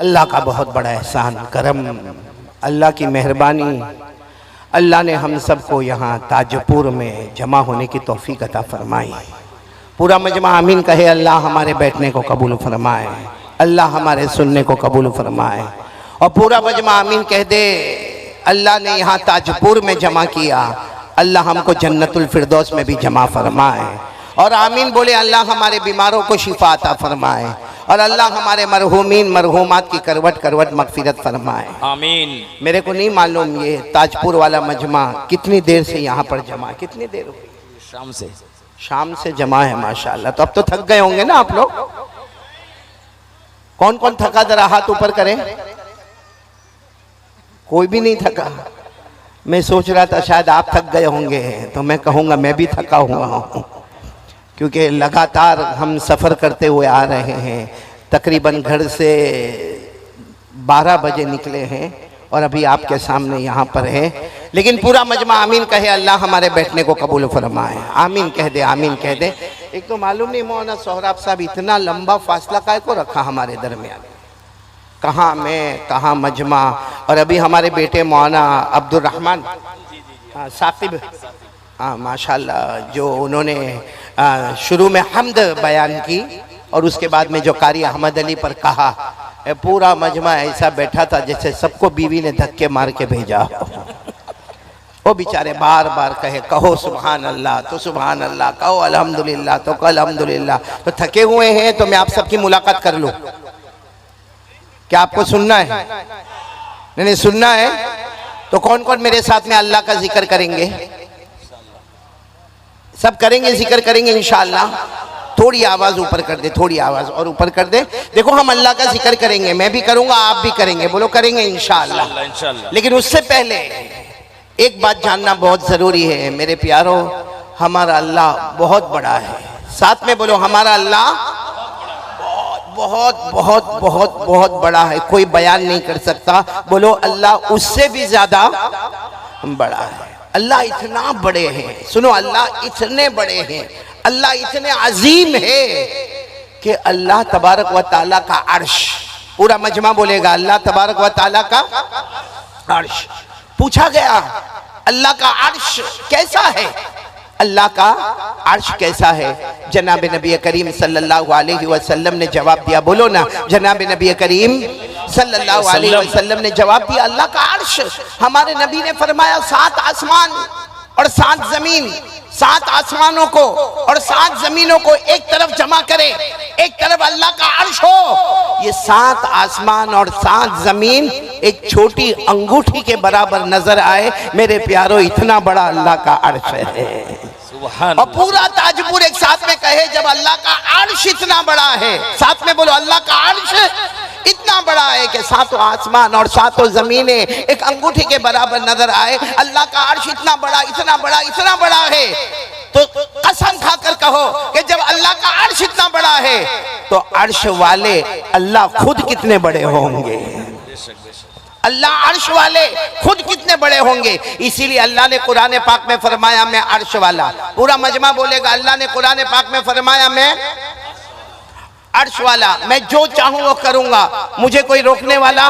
अल्लाह का बहुत बड़ा एहसान करम, अल्लाह की मेहरबानी। अल्लाह ने हम सबको यहाँ ताजपुर में जमा होने की तौफीक अता फरमाई। पूरा मजमा आमीन कहे। अल्लाह हमारे बैठने को कबूल फरमाए, अल्लाह हमारे सुनने को कबूल फरमाए। और पूरा मजमा आमीन कह दे। अल्लाह ने यहाँ ताजपुर में जमा किया, अल्लाह हमको जन्नतुल फिरदौस में भी जमा फरमाए। और आमीन बोले। अल्लाह हमारे बीमारों को शिफा अता फरमाए और अल्लाह हमारे मरहूमीन मरहूमात की करवट करवट मगफिरत फरमाए, आमीन। मेरे को नहीं मालूम ये ताजपुर वाला मजमा कितनी देर से यहाँ पर जमा, कितनी देर हो गई? शाम से जमा है माशाअल्लाह। तो अब तो थक गए होंगे ना आप लोग? कौन कौन थका जरा हाथ ऊपर करें। कोई भी नहीं थका। मैं सोच रहा था शायद आप थक गए होंगे, तो मैं कहूँगा मैं भी थका हुआ हूँ, क्योंकि लगातार हम सफ़र करते हुए आ रहे हैं। तकरीबन घर से 12 बजे निकले हैं और अभी आपके सामने यहाँ पर है। लेकिन पूरा मजमा आमीन कहे। अल्लाह हमारे बैठने को कबूल फरमाए, आमीन कह दे, आमीन कह दे। एक तो मालूम नहीं मौलाना सोहराब साहब इतना लंबा फासला काहे को रखा हमारे दरमियान, कहाँ मैं कहाँ मजमा। और अभी हमारे बेटे मौलाना अब्दुल रहमान साकिब, हाँ माशाल्लाह, जो उन्होंने शुरू में हम्द बयान की और उसके बाद में जो कारी अहमद अली पर कहा, पूरा मजमा ऐसा बैठा था जैसे सबको बीवी ने धक्के मार के भेजा। वो बेचारे बार बार कहे कहो सुभान अल्लाह तो सुभान अल्लाह, कहो अल्हम्दुलिल्लाह तो कहो अल्हम्दुलिल्लाह। तो थके हुए हैं तो मैं आप सबकी मुलाकात कर लूँ। क्या आपको सुनना है? नहीं सुनना है तो कौन कौन मेरे साथ में अल्लाह का जिक्र करेंगे? सब करेंगे, जिक्र करेंगे इंशाअल्लाह। थोड़ी आवाज ऊपर कर दे, थोड़ी आवाज और ऊपर कर दे। देखो हम अल्लाह का जिक्र करेंगे, मैं भी करूंगा, आप भी करेंगे। बोलो करेंगे इंशाअल्लाह। लेकिन उससे पहले एक बात जानना बहुत जरूरी है मेरे प्यारों, हमारा अल्लाह बहुत बड़ा है। साथ में बोलो हमारा अल्लाह बहुत बहुत बहुत बहुत बड़ा है, कोई बयान नहीं कर सकता। बोलो अल्लाह उससे भी ज्यादा बड़ा है। अल्लाह इतना बड़े हैं, सुनो अल्लाह इतने बड़े हैं, अल्लाह इतने अजीम है कि अल्लाह तबारक व ताला का अर्श, पूरा मजमा बोलेगा अल्लाह तबारक व ताला का अर्श। पूछा गया अल्लाह का अर्श कैसा है, अल्लाह का अर्श कैसा है? जनाब नबी करीम सल्लल्लाहु अलैहि वसल्लम ने जवाब दिया। बोलो ना, जनाब नबी करीम सल्लल्लाहु अलैहि वसल्लम ने जवाब दिया अल्लाह का अर्श। हमारे नबी ने फरमाया 7 आसमान और 7 जमीन, 7 आसमानों को और 7 जमीनों को एक तरफ जमा करे, एक तरफ अल्लाह का अर्श हो। ये 7 आसमान और 7 जमीन एक छोटी अंगूठी के बराबर नजर आए। मेरे प्यारो इतना बड़ा अल्लाह का अर्श है। और पूरा ताजपुर एक साथ में कहे जब अल्लाह का अर्श इतना बड़ा है, साथ में बोलो अल्लाह का अर्श इतना बड़ा है कि 7 आसमान और 7 जमीनें एक अंगूठी के बराबर नजर आए। अल्लाह का अर्श इतना बड़ा इतना बड़ा इतना बड़ा है, तो कसम खाकर कहो कि जब अल्लाह का अर्श इतना बड़ा है तो अर्श वाले अल्लाह खुद कितने बड़े होंगे। अल्लाह अर्श वाले खुद कितने बड़े होंगे। इसीलिए अल्लाह ने कुरान पाक में फरमाया मैं अर्श वाला। पूरा मजमा बोलेगा अल्लाह ने कुरान पाक में फरमाया मैं अर्श वाला, मैं जो चाहूं वो करूंगा, मुझे कोई रोकने वाला।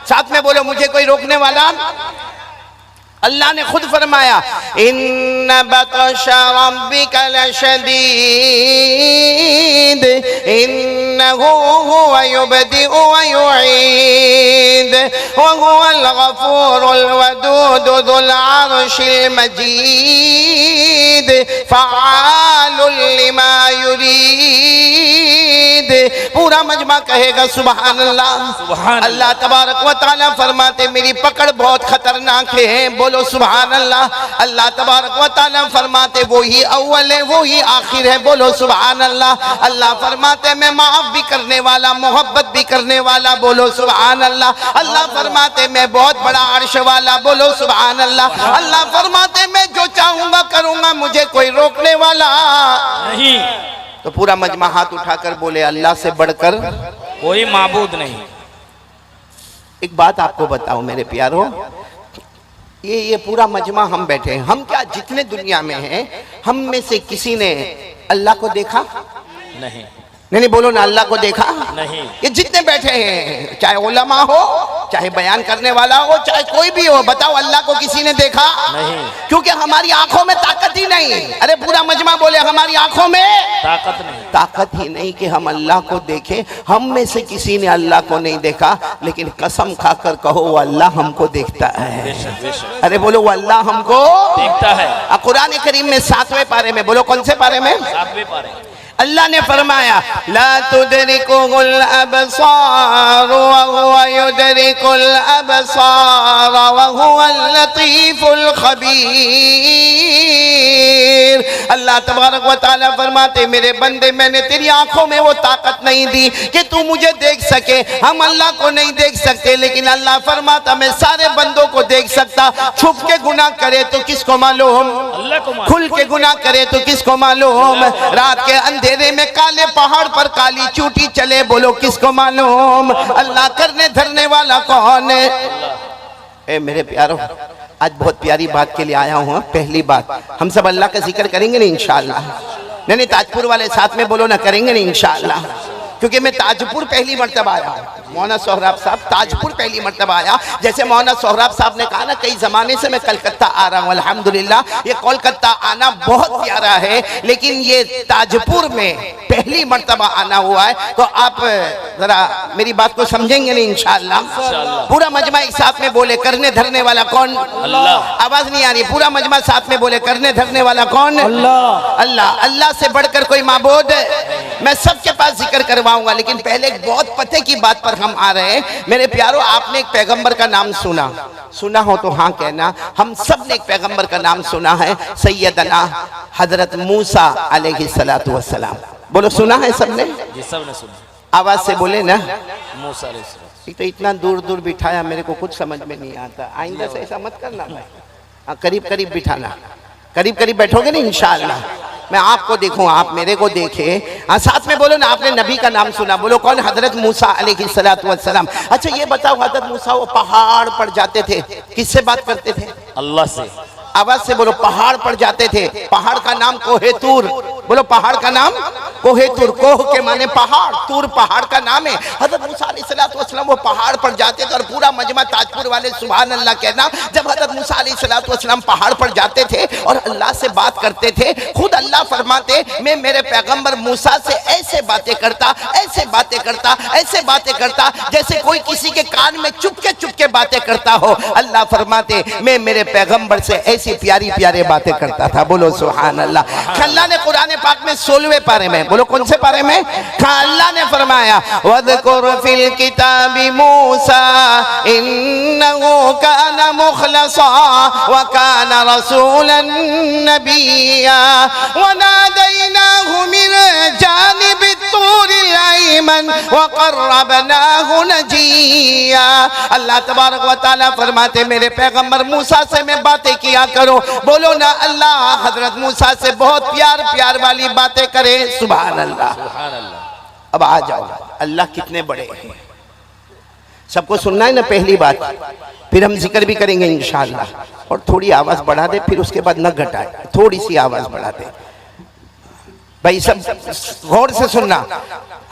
साथ में बोलो मुझे कोई रोकने वाला। अल्लाह ने खुद फरमाया इन्न बतशा रब्बिका लशदीद इन्नहु हुवा युबदिउ व युईद व हुवल गफूरुल वदूद ज़ुल अर्शिल मजीद फ़अालुल लिमा युरीद। पूरा मजमा कहेगा सुभान अल्लाह। अल्लाह तबारक व तआला फरमाते मेरी पकड़ बहुत खतरनाक है। बोलो सुभान अल्लाह। अल्लाह तबारक व तआला फरमाते वो ही अव्वल है वो ही आखिर है। बोलो सुभान अल्लाह। अल्लाह फरमाते मैं माफ भी करने वाला मोहब्बत भी करने वाला। बोलो सुभान अल्लाह। अल्लाह फरमाते मैं बहुत बड़ा अर्श वाला। बोलो सुभान अल्लाह। अल्लाह फरमाते मैं जो चाहूंगा करूंगा, मुझे कोई रोकने वाला नहीं। तो पूरा मजमा हाथ उठाकर बोले अल्लाह से बढ़कर कोई माबूद नहीं। एक बात आपको बताऊं मेरे प्यारो, ये पूरा मजमा हम बैठे हैं, हम क्या जितने दुनिया में हैं हम में से किसी ने अल्लाह को देखा नहीं? नहीं नहीं बोलो ना, अल्लाह को देखा नहीं। ये जितने बैठे हैं, चाहे उलमा हो, चाहे बयान करने वाला हो, चाहे कोई भी हो, बताओ अल्लाह को किसी ने देखा नहीं। क्योंकि हमारी आंखों में ताकत ही नहीं। अरे पूरा मजमा बोले हमारी आंखों में ताकत ही नहीं कि हम अल्लाह को देखें। हम में से किसी ने अल्लाह को नहीं देखा, लेकिन कसम खाकर कहो वो अल्लाह हमको देखता है। बेशक, बेशक। अरे बोलो वो अल्लाह हमको देखता है। कुरान करीम में 7वें पारे में, बोलो कौन से पारे में? 7वें पारे। अल्लाह ने फरमाया ला तुदरिकुल अबसार व हुवा युदरिकुल अबसार व हुवल लतीफुल खबीर। अल्लाह तबारक व तआला फरमाते मेरे बंदे, मैंने तेरी आंखों में वो ताकत नहीं दी कि तू मुझे देख सके। हम अल्लाह को नहीं देख सकते, लेकिन अल्लाह फरमाता मैं सारे बंदों को देख सकता। छुप के गुनाह करे तो किसको मालूम, अल्लाह को मालूम। खुल के गुनाह करे तो किसको मालूम। रात के अंधेरे में काले पहाड़ पर काली चूटी चले, बोलो किसको मालूम। अल्लाह करने धरने वाला कौन है? ए मेरे प्यारो, आज बहुत प्यारी बात के लिए आया हूँ। पहली बात, हम सब अल्लाह का जिक्र करेंगे ना इंशाअल्लाह। नहीं ताजपुर वाले साथ में बोलो ना, करेंगे ना इंशाअल्लाह। क्योंकि मैं ताजपुर पहली मर्तबा आया हूँ। मौलाना सोहराब साहब ताजपुर पहली मर्तबा आया। जैसे मौलाना सोहराब साहब ने कहा ना, कई जमाने से मैं कलकत्ता आ रहा हूँ। अल्हम्दुलिल्लाह ये कोलकाता आना बहुत प्यारा है, लेकिन ये ताजपुर में पहली मर्तबा आना हुआ है। तो आप जरा मेरी बात को समझेंगे नहीं इंशाअल्लाह। पूरा मजमा एक साथ में बोले करने धरने वाला कौन? अल्लाह। आवाज नहीं आ रही, पूरा मजमा साथ में बोले करने धरने वाला कौन? अल्लाह। अल्लाह। अल्लाह से बढ़कर कोई माबूद? मैं सबके पास जिक्र करवाऊंगा, लेकिन पहले एक बहुत पते की बात पर हम आ रहे हैं। मेरे प्यारो, आपने एक पैगंबर का नाम सुना हो तो हाँ कहना। हम सब ने एक पैगंबर का नाम सुना है, सैयदना हजरत मूसा अलैहिस्सलातु वस्सलाम। बोलो सुना है सबने? जी सबने सुना। आवाज से बोले ना। मूसा अलैहिस्सलाम। तो इतना दूर दूर बिठाया, मेरे को कुछ समझ में नहीं आता। आइंदा से ऐसा मत करना भाई, करीब करीब बिठाना। करीब करीब बैठोगे ना इंशाअल्लाह। मैं आपको देखूं, आप मेरे को देखें। साथ में बोलो ना, आपने नबी का नाम सुना, बोलो कौन? हजरत मूसा अलैहिस्सलातु वस्सलाम। अच्छा ये बताओ, हजरत मूसा वो पहाड़ पर जाते थे, किससे बात करते थे? अल्लाह से। आवाज से बोलो, पहाड़ पर जाते थे। पहाड़ का नाम कोहे तूर। बोलो पहाड़ का नाम कोहे तूर। कोह के माने पहाड़, तूर पहाड़ का नाम है। हजरत मूसा अलैहिस्सलातु वस्सलाम वो पहाड़ पर जाते थे। और पूरा मजमा ताजपुर वाले सुभान अल्लाह कहना, जब हजरत मूसा अलैहिस्सलातु वस्सलाम पहाड़ पर जाते थे और अल्लाह से बात करते थे, खुद अल्लाह फरमाते मैं मेरे पैगंबर मूसा से ऐसे बातें करता, ऐसे बातें करता, ऐसे बातें करता, जैसे कोई किसी के कान में चुपके बातें करता हो। अल्लाह फरमाते मैं मेरे पैगंबर से ऐसी प्यारी प्यारी बातें करता था। बोलो सुभान अल्लाह। अल्लाह ने कुरान पाक में 16वें पारे में, बोलो कौन से पारे में? अल्लाह ने फरमाया वज़कुर फिल किताबी मूसा इन्नहु काना मुखलसा व काना रसूलन नबिय्या व नादैनाहु मिन जानिबि तूरिल अयमन व क़र्रबनाहु नजिय्या। अल्लाह तबारक व तआला फरमाते मेरे पैगंबर मूसा से मैं बातें किया करो। बोलो ना अल्लाह हजरत मूसा से बहुत प्यार प्यार वाली बातें करे। सुभान अल्लाह। अब आ जाओ, अल्लाह कितने बड़े हैं, सबको सुनना है ना पहली बात। फिर हम जिक्र भी करेंगे इंशाअल्लाह। और थोड़ी आवाज बढ़ा दे, फिर उसके बाद न घटाए, थोड़ी सी आवाज बढ़ा दे भाई। सब गौर से सुनना।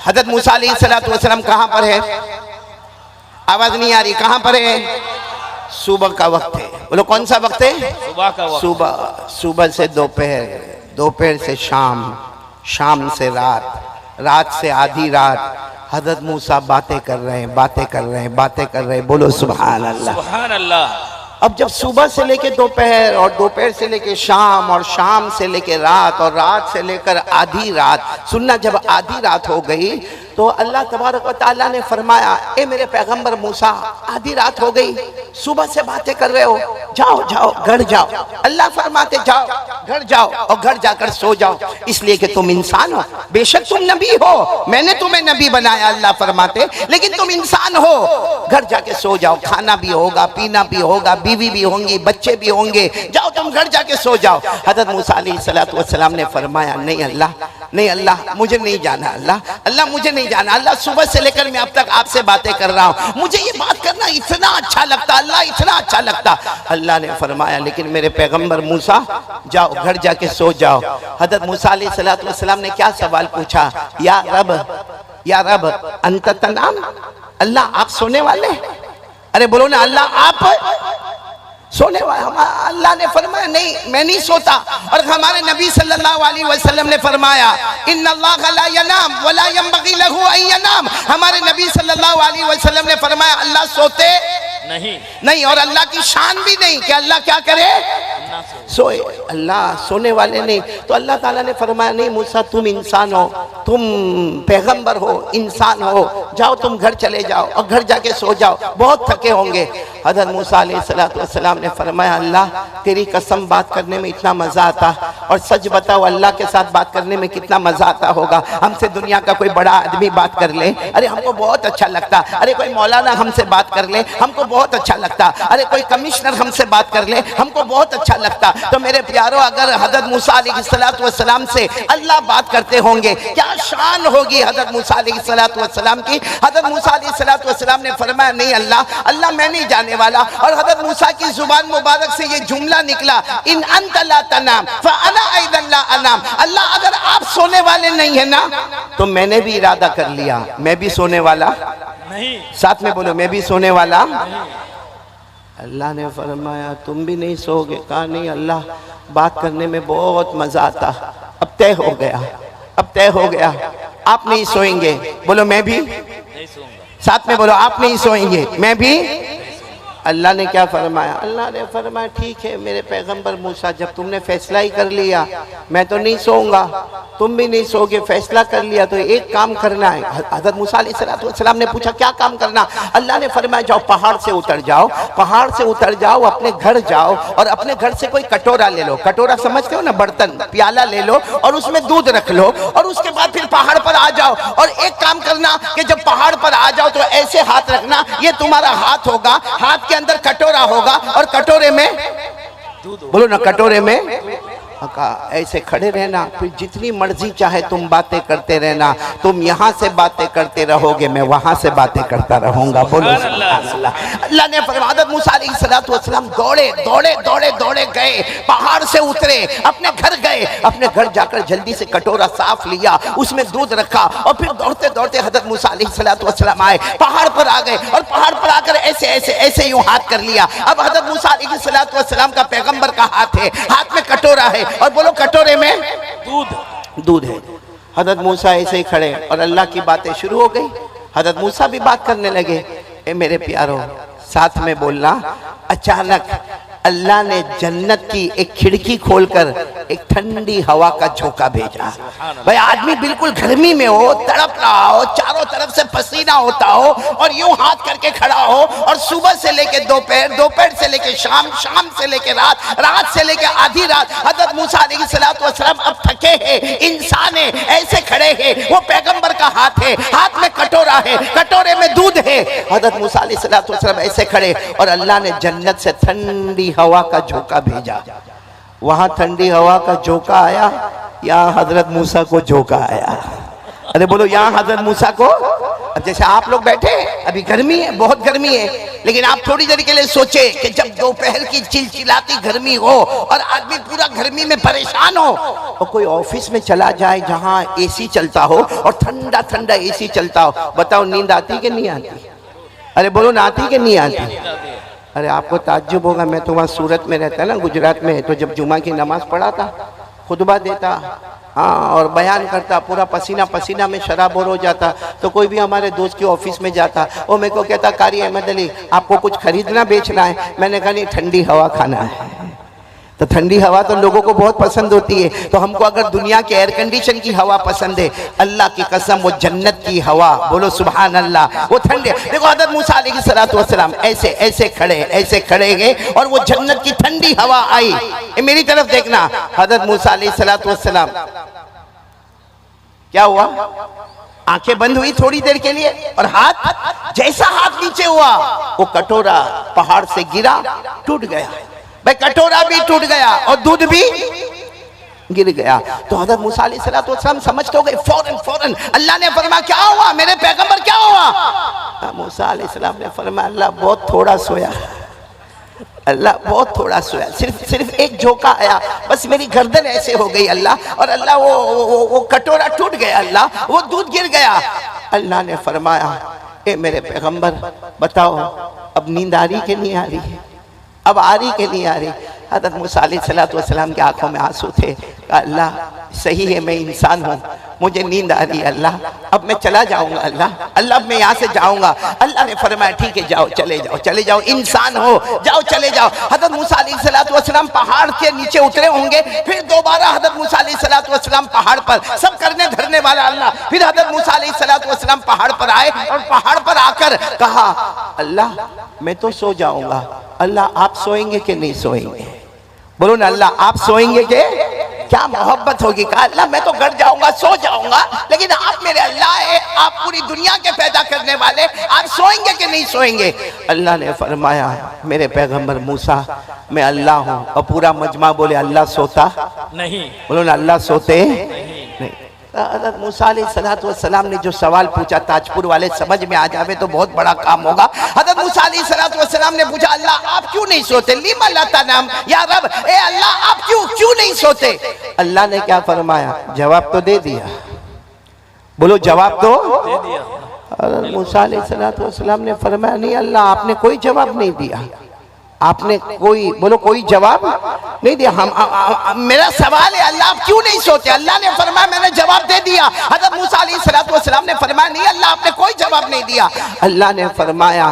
हजरत मूसा अलैहिस्सलातु वस्सलाम कहां पर है? आवाज नहीं आ रही, कहां पर है? सुबह का वक्त है। बोलो कौन सा वक्त है? सुबह का वक्त। सुबह से दोपहर, दोपहर से शाम, शाम से रात, रात से आधी रात। हजरत मूसा बातें कर रहे हैं, बातें कर रहे हैं, बातें कर रहे हैं। बोलो सुभान अल्लाह। सुभान अल्लाह। अब जब सुबह से लेके दोपहर और दोपहर से लेके शाम और शाम से लेके रात और रात से लेकर आधी रात, सुनना, जब आधी रात हो गई तो अल्लाह तबारक व तआला ने फरमाया ए मेरे पैगंबर मूसा, आधी रात हो गई, सुबह से बातें कर रहे हो, जाओ जाओ घर जाओ। अल्लाह फरमाते जाओ घर जाओ और घर जाकर सो जाओ, इसलिए कि तुम इंसान हो। बेशक तुम नबी हो, मैंने तुम्हें नबी बनाया, अल्लाह फरमाते, लेकिन तुम इंसान हो, घर जाके सो जाओ। खाना भी होगा, पीना भी होगा, बीवी भी होंगी, बच्चे भी होंगे, जाओ तुम घर जाके सो जाओ। हजरत मूसा अलैहिस्सलातु वस्सलाम ने फरमाया नहीं अल्लाह, नहीं अल्लाह, मुझे नहीं जाना। अल्लाह अल्लाह मुझे नहीं जाना। अल्लाह सुबह से लेकर मैं अब तक आपसे बातें कर रहा हूँ, मुझे ये बात करना इतना अच्छा लगता, अल्लाह इतना अच्छा लगता। अल्लाह अल्लाह ने फरमाया लेकिन मेरे पैगंबर मूसा जाओ घर जाके सो जाओ। हजरत मूसा अलैहिस्सलाम ने क्या सवाल पूछा, या रब अंत तनाम, अल्लाह आप सोने वाले? अरे बोलो ना अल्लाह आप सोने वाले? अल्लाह ने फरमाया नहीं मैं नहीं सोता। और हमारे नबी सल्लल्लाहु अलैहि वसल्लम ने फरमाया इन्नल्लाह ला यनाम वला यंबगी लहु अन यनाम। हमारे नबी सल्लल्लाहु अलैहि वसल्लम ने फरमाया अल्लाह सोते नहीं और अल्लाह की शान भी नहीं कि अल्लाह क्या करे, सोए। अल्लाह सोने वाले नहीं। तो अल्लाह ताला ने फरमाया नहीं मूसा तुम इंसान हो, तुम पैगंबर हो, इंसान हो, जाओ तुम घर चले जाओ और घर जाके सो जाओ, बहुत थके होंगे। हज़रत मूसा अलैहिस्सलाम ने फरमाया अल्लाह तेरी कसम बात करने में इतना मज़ा आता, और सच बताओ अल्लाह के साथ बात करने में कितना मज़ा आता होगा। हमसे दुनिया का कोई बड़ा आदमी बात कर ले, अरे हमको बहुत अच्छा लगता। अरे कोई मौलाना हमसे बात कर ले, हमको बहुत अच्छा लगता। अरे कोई कमिश्नर हमसे बात कर ले, हमको बहुत अच्छा लगता। तो मेरे प्यारों अगर हज़रत मूसा अलैहिस्सलाम से अल्लाह बात करते होंगे क्या शान होगी हज़रत मूसा अलैहिस्सलाम की। हज़रत मूसा अलैहिस्सलाम ने फरमाया नहीं अल्लाह मैं नहीं जाने वाला। और हज़रत मूसा की जुबान मुबारक से ये जुमला निकला इन अंत ला तनाम फअना अयदन ला अनाम। अल्लाह अगर आप सोने वाले नहीं है ना तो मैंने भी इरादा कर लिया मैं भी सोने वाला नहीं। साथ में बोलो मैं भी सोने वाला नहीं। अल्लाह ने फरमाया तुम भी नहीं सोओगे? कहा नहीं अल्लाह बात करने में बहुत मजा आता। अब तय हो गया, अब तय हो गया आप नहीं सोएंगे। बोलो मैं भी नहीं सोऊंगा। साथ में बोलो आप नहीं सोएंगे मैं भी। अल्लाह ने क्या फरमाया? अल्लाह ने फरमाया ठीक है मेरे पैगंबर मूसा जब तुमने फैसला ही कर लिया मैं तो नहीं सोऊंगा, तुम भी नहीं सोओगे, फैसला कर लिया तो एक काम करना है। हज़रत मूसा अलैहिस्सलाम ने पूछा क्या काम करना? अल्लाह ने फरमाया जाओ पहाड़ से उतर जाओ, पहाड़ से उतर जाओ, अपने घर जाओ और अपने घर से कोई कटोरा ले लो, कटोरा समझते हो ना बर्तन, प्याला ले लो और उसमें दूध रख लो और उसके बाद फिर पहाड़ पर आ जाओ। और एक काम करना कि जब पहाड़ पर आ जाओ तो ऐसे हाथ रखना, ये तुम्हारा हाथ होगा, हाथ के अंदर कटोरा होगा और कटोरे में बोलो ना कटोरे में ऐसे खड़े रहना, फिर जितनी मर्जी चाहे तुम बातें करते रहना। तुम यहाँ से बातें करते रहोगे मैं वहां से बातें करता रहूंगा। बोलो अल्लाह ने फरमाया हज़रत मूसा अलैहिस्सलाम दौड़े दौड़े दौड़े दौड़े गए, पहाड़ से उतरे, अपने घर गए, अपने घर जाकर जल्दी से कटोरा साफ लिया, उसमें दूध रखा और फिर दौड़ते दौड़ते हज़रत मूसा अलैहिस्सलाम आए, पहाड़ पर आ गए और पहाड़ पर आकर ऐसे ऐसे ऐसे यूं हाथ कर लिया। अब हज़रत मूसा अलैहिस्सलाम का पैगंबर का हाथ है, हाथ में कटोरा है और बोलो कटोरे में दूध है। हज़रत मूसा ऐसे ही खड़े और अल्लाह की बातें शुरू हो गई। हज़रत मूसा भी बात करने लगे। ए मेरे प्यारों साथ में बोलना, अचानक अल्लाह ने जन्नत की एक खिड़की खोलकर एक ठंडी हवा का झोंका भेजा। भाई आदमी बिल्कुल गर्मी में हो, तड़प रहा हो, चारों तरफ से पसीना होता हो और यूं हाथ करके खड़ा हो और सुबह से लेके दोपहर, दोपहर से लेके शाम, शाम से लेके रात, रात से लेके आधी रात हज़रत मूसा अलैहिस्सलाम अब थके हैं, इंसान है, ऐसे खड़े हैं। वो पैगंबर का हाथ है, हाथ में कटोरा है, कटोरे में दूध है। हज़रत मूसा अलैहिस्सलाम ऐसे खड़े और अल्लाह ने जन्नत से ठंडी हवा का झोंका भेजा। वहां ठंडी हवा का झोंका आया, यहाँ हजरत मूसा को झोंका आया। अरे बोलो यहाँ हजरत मूसा को। अब जैसे आप लोग बैठे, अभी गर्मी है, बहुत गर्मी है, लेकिन आप थोड़ी देर के लिए सोचे कि जब दोपहर की चिलचिलाती गर्मी हो और आदमी पूरा गर्मी में परेशान हो और कोई ऑफिस में चला जाए जहाँ एसी चलता हो और ठंडा ठंडा एसी चलता हो, बताओ नींद आती कि नहीं आती? अरे बोलो ना आती कि नहीं आती? अरे आपको ताज्जुब होगा, मैं तो वहाँ सूरत में रहता ना, गुजरात में, तो जब जुमा की नमाज पढ़ा था, खुतबा देता, हाँ, और बयान करता, पूरा पसीना पसीना में शराब हो जाता, तो कोई भी हमारे दोस्त के ऑफिस में जाता, वो मेरे को कहता कारी अहमद अली आपको कुछ खरीदना बेचना है? मैंने कहा नहीं, ठंडी हवा खाना है। तो ठंडी हवा तो लोगों को बहुत पसंद होती है, तो हमको अगर दुनिया के एयर कंडीशन की हवा पसंद है, अल्लाह की कसम वो जन्नत की हवा, बोलो सुभान अल्लाह, वो ठंडे। देखो हज़रत मूसा अलैहिस्सलाम ऐसे ऐसे खड़े गए और वो जन्नत की ठंडी हवा आई। मेरी तरफ देखना, हज़रत मूसा अलैहिस्सलाम क्या हुआ? आंखें बंद हुई थोड़ी देर के लिए और हाथ, जैसा हाथ नीचे हुआ वो कटोरा पहाड़ से गिरा, टूट गया। भाई कटोरा भी टूट गया और दूध भी गिर गया। तो हज़रत मूसा अलैहिस्सलाम समझते हो गए, फौरन अल्लाह ने फरमाया क्या हुआ मेरे पैगंबर, क्या हुआ? मूसा अलैहिस्सलाम ने फरमाया अल्लाह बहुत थोड़ा सोया, अल्लाह बहुत थोड़ा सोया, सिर्फ एक झोंका आया, बस मेरी गर्दन ऐसे हो गई अल्लाह, और अल्लाह वो कटोरा टूट गया अल्लाह, वो दूध गिर गया। अल्लाह ने फरमाया, ए मेरे पैगंबर बताओ अब नींद आ रही कि नहीं आ रही है, अब आ रही कि नहीं आ रही। हज़रत मूसा अलैहिस्सलाम की आंखों में आंसू थे। अल्लाह सही है मैं इंसान हूँ, मुझे नींद आ रही है अल्लाह, अब मैं चला जाऊंगा अल्लाह अब मैं यहाँ से जाऊंगा। अल्लाह ने फरमाया ठीक है जाओ, चले जाओ, इंसान हो, जाओ चले जाओ। हज़रत मूसा अलैहिस्सलाम पहाड़ के नीचे उतरे होंगे, फिर दोबारा हज़रत मूसा अलैहिस्सलाम पहाड़ पर, सब करने धरने वाला अल्लाह, फिर हज़रत मूसा अलैहिस्सलाम पहाड़ पर आए और पहाड़ पर आकर कहा अल्लाह मैं तो सो जाऊंगा, अल्लाह आप सोएंगे कि नहीं सोएंगे? बोलो ना अल्लाह आप सोएंगे के? क्या मोहब्बत होगी। कहा अल्लाह मैं तो गड़ जाऊंगा, सो जाऊंगा, लेकिन आप मेरे अल्लाह है, आप पूरी दुनिया के पैदा करने वाले, आप सोएंगे कि नहीं सोएंगे? अल्लाह ने फरमाया मेरे पैगंबर मूसा मैं अल्लाह हूँ, और पूरा मजमा बोले अल्लाह सोता नहीं। बोलो ना अल्लाह सोते नहीं। हज़रत मूसा अलैहिस्सलाम ने जो सवाल पूछा ताजपुर वाले समझ में आ जावे तो बहुत बड़ा काम होगा। हज़रत मूसा अलैहिस्सलाम ने पूछा अल्लाह आप क्यों नहीं सोते? लिमा ला तनाम या रब, ए अल्लाह आप क्यों नहीं सोते? अल्लाह ने क्या फरमाया? जवाब तो दे दिया। बोलो जवाब तो दे दिया। हज़रत मूसा अलैहिस्सलाम ने फरमाया नहीं अल्लाह आपने कोई जवाब नहीं दिया, आपने कोई जवाब नहीं दिया। मेरा सवाल है अल्लाह आप क्यों नहीं सोते? अल्लाह ने फरमाया मैंने जवाब दे दिया। हज़रत मूसा अलैहिस्सलाम ने फरमाया नहीं अल्लाह आपने कोई जवाब नहीं दिया। अल्लाह ने फरमाया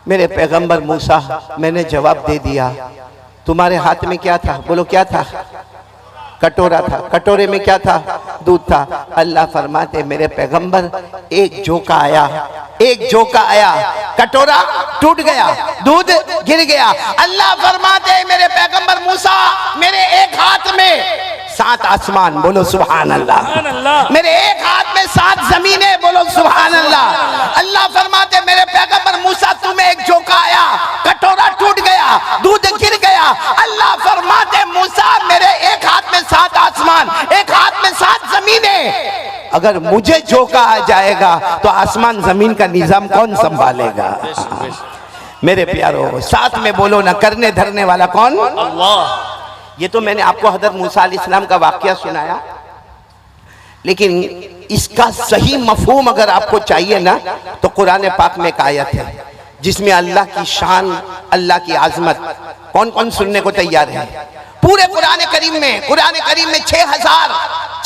मेरे पैगंबर मूसा मैंने जवाब दे दिया। तुम्हारे हाथ में क्या था? बोलो क्या था? कटोरा था। कटोरे में क्या था? दूध था। अल्लाह फरमाते मेरे पैगंबर एक झोंका आया, कटोरा टूट गया, दूध गिर गया। अल्लाह फरमाते मेरे पैगंबर मूसा मेरे एक हाथ में 7 आसमान, बोलो सुभान अल्लाह, मेरे एक हाथ में 7 जमीनें, बोलो सुभान अल्लाह। अल्लाह फरमाते मेरे पैगंबर मूसा तुम्हें एक झोंका आया, कटोरा टूट गया, दूध गिर गया। अल्लाह फरमाते मूसा मेरे एक हाथ में 7 आसमान, एक हाथ में 7 जमीनें, अगर मुझे झोंका आ जाएगा तो आसमान जमीन का निजाम कौन संभालेगा? मेरे प्यारो साथ में बोलो ना, करने धरने वाला कौन? अल्लाह। ये तो मैंने आपको हज़रत मूसा अलैहिस्सलाम का वाकया सुनाया, लेकिन इसका सही मफहूम अगर आपको चाहिए ना तो कुरान पाक में एक आयत है जिसमें अल्लाह की शान, अल्लाह की आजमत, कौन कौन सुनने को तैयार है? पूरे कुरान करीम में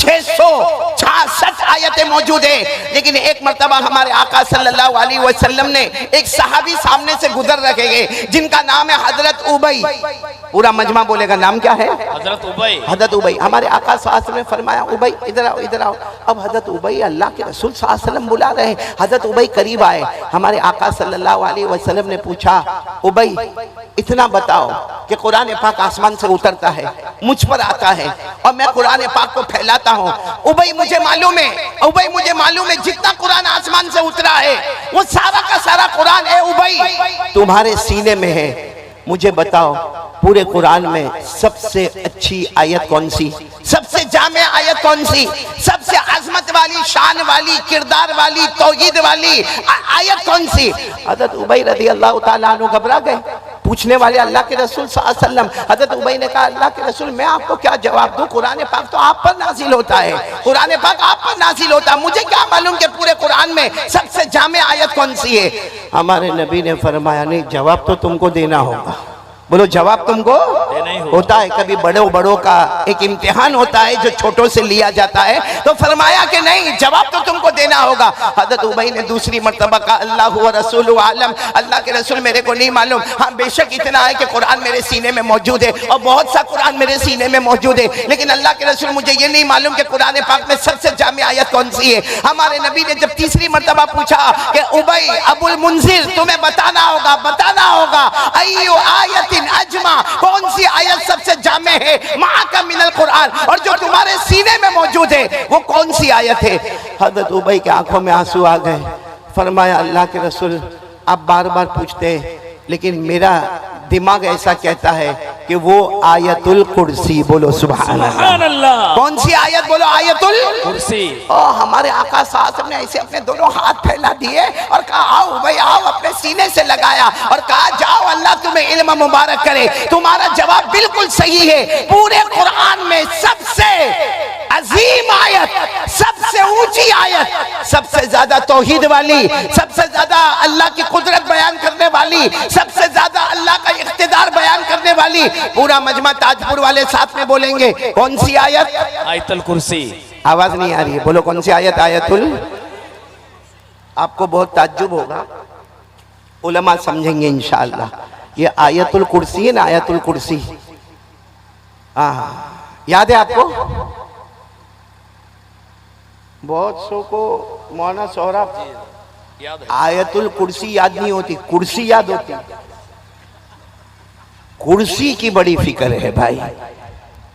6666 आयतें मौजूद है। लेकिन एक मर्तबा हमारे आका सल्लल्लाहु अलैहि वसल्लम ने एक सहाबी सामने से गुजर रखे गए जिनका नाम है हजरत उबई। पूरा मजमा बोलेगा नाम क्या है? हजरत उबई। हमारे आका सल्लल्लाहु अलैहि वसल्लम ने फरमाया उबई इधर आओ। अब हजरत उबई अल्लाह के रसूल सल्लल्लाहु अलैहि वसल्लम बुला रहे हैं। हजरत उबई करीब आए। हमारे आका सल्लल्लाहु अलैहि वसल्लम ने पूछा उबई इतना बताओ कि कुरान पाक आसमान से उतरता है, मुझ पर आता है और मैं कुरान पाक को फैलाता हूँ। उबई मुझे मालूम है जितना कुरान आसमान से उतरा है वो सारा का सारा कुरान है उबई तुम्हारे सीने में है। मुझे बताओ पूरे कुरान में सबसे अच्छी आयत कौन सी, सबसे जामे आयत कौन सी, सबसे अजमत वाली, शान वाली, किरदार वाली, तौहीद वाली आयत कौन सी? हज़रत उबई रज़ी अल्लाह ताला अन्हु घबरा गए। पूछने वाले अल्लाह के रसूल सल्लल्लाहु अलैहि वसल्लम। हज़रत उबई ने कहा अल्लाह के रसूल मैं आपको क्या जवाब दूं? कुरान पाक तो आप पर नाजिल होता है, कुरान पाक आप पर नाजिल होता है, मुझे क्या मालूम कि पूरे कुरान में सबसे जामे आयत कौन सी है? हमारे नबी ने फरमाया नहीं जवाब तो तुमको देना होगा। बोलो जवाब तुमको होता है। कभी बड़ों का एक इम्तिहान होता है जो छोटों से लिया जाता है, तो फरमाया कि नहीं जवाब तो तुमको देना होगा। हज़रत उबई ने दूसरी मर्तबा कहा अल्लाह व रसूलु आलम, अल्लाह के रसूल मेरे को नहीं मालूम। हाँ बेशक इतना है कि कुरान मेरे सीने में मौजूद है और बहुत सा कुरान मेरे सीने में मौजूद है, लेकिन अल्लाह के रसूल मुझे ये नहीं मालूम कि कुरान पाक में सबसे जामी आयत कौन सी है। हमारे नबी ने जब तीसरी मर्तबा पूछा कि उबई अबुल मुंजिर तुम्हें बताना होगा अय्यु आयतिन अजमा, कौन सी आयत सबसे जामे है माका मिनल कुरान, और जो तुम्हारे सीने में मौजूद है वो कौन सी आयत है? हज़रत उबई की आंखों में आंसू आ गए। फरमाया अल्लाह के रसूल आप बार बार पूछते हैं लेकिन मेरा दिमाग ऐसा कहता है कि वो आयतुल कुर्सी। बोलो सुभान अल्लाह। कौन सी आयत? बोलो आयतुल कुर्सी। और हमारे आका साहब ने ऐसे अपने दोनों हाथ फैला दिए और कहा आओ भाई आओ, अपने सीने से लगाया फरमाया और कहा जाओ अल्लाह तुम्हें इल्म मुबारक करे। तुम्हारा जवाब बिल्कुल सही है। पूरे कुरान में सबसे अजीम आयत, सबसे ऊंची आयत, सबसे ज्यादा तौहीद वाली, सबसे ज्यादा अल्लाह की कुदरत बयान करने वाली, सबसे ज्यादा अल्लाह का इख्तिदार बयान करने वाली, पूरा मजमा ताजपुर वाले साथ में बोलेंगे कौन सी आयत? आयतुल कुर्सी। आवाज नहीं आ रही है, बोलो कौन सी आयत? आयतुल। आपको बहुत ताज्जुब होगा, उलमा समझेंगे इंशाअल्लाह। ये आयतुल कुर्सी है ना, आयतुल कुर्सी। याद है आपको? बहुत सो को मौलाना सौरभ आयतुल कुर्सी याद नहीं होती, कुर्सी याद होती। कुर्सी की बड़ी फिक्र है भाई।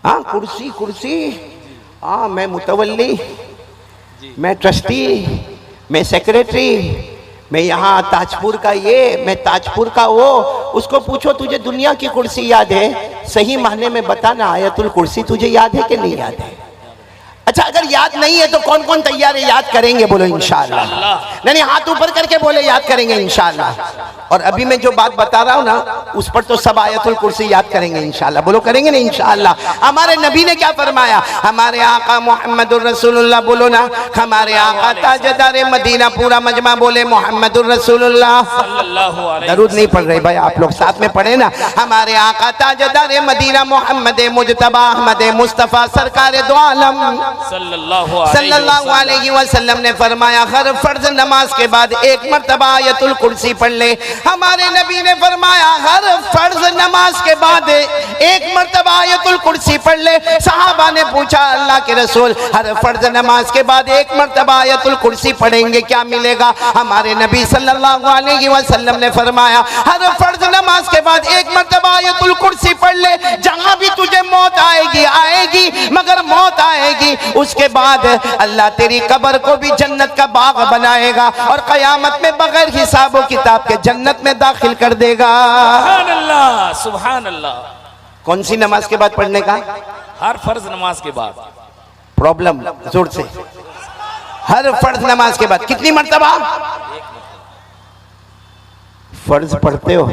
हाँ कुर्सी कुर्सी, हाँ मैं मुतवल्ली, मैं ट्रस्टी, मैं सेक्रेटरी, मैं यहाँ ताजपुर का ये, मैं ताजपुर का वो। उसको पूछो तुझे दुनिया की कुर्सी याद है? सही मायने में बताना आयतुल कुर्सी तुझे याद है कि नहीं याद है? अच्छा अगर याद नहीं है तो कौन कौन तैयार है? याद करेंगे बोलो इंशाअल्लाह। नहीं हाथ ऊपर करके बोले याद करेंगे इंशाअल्लाह। और अभी मैं जो बात बता रहा हूँ ना उस पर तो सब आयतुल कुर्सी याद करेंगे इंशाअल्लाह। बोलो करेंगे ना इंशाअल्लाह। हमारे नबी ने क्या फरमाया? हमारे आका मोहम्मदुर रसूलुल्लाह, बोलो ना, हमारे आका ताजदार मदीना, पूरा मजमा बोले मोहम्मदुर रसूलुल्लाह। दरूद नहीं पढ़ रहे भाई आप लोग, साथ में पढ़े ना। हमारे आका ताजदार मदीना मोहम्मद मुजतबा अहमद मुस्तफ़ा सरकार दो आलम सल्लल्लाहु अलैहि वसल्लम ने फरमाया हर फर्ज नमाज के बाद एक मर्तबा आयतुल कुर्सी पढ़ ले। हमारे नबी ने फरमाया हर फर्ज नमाज के बाद एक मर्तबा आयतुल कुर्सी पढ़ ले। सहाबा ने पूछा अल्लाह के रसूल हर फर्ज नमाज के बाद एक मर्तबा आयतुल कुर्सी पढ़ेंगे क्या मिलेगा? हमारे नबी सल्लल्लाहु अलैहि वसल्लम ने फरमाया हर फर्ज नमाज के बाद एक मर्तबा आयतुल कुर्सी पढ़ ले। जहां भी तुझे मौत आएगी आएगी, मगर मौत आएगी उसके बाद अल्लाह तेरी कब्र को भी जन्नत का बाग बनाएगा और कयामत में बगैर हिसाब और किताब के जन्नत में दाखिल कर देगा। सुभान अल्लाह, सुभान अल्लाह। कौन सी नमाज के बाद पढ़ने का? हर फर्ज नमाज के बाद। प्रॉब्लम जोर से, हर फर्ज नमाज के बाद कितनी मर्तबा? फर्ज पढ़ते हो?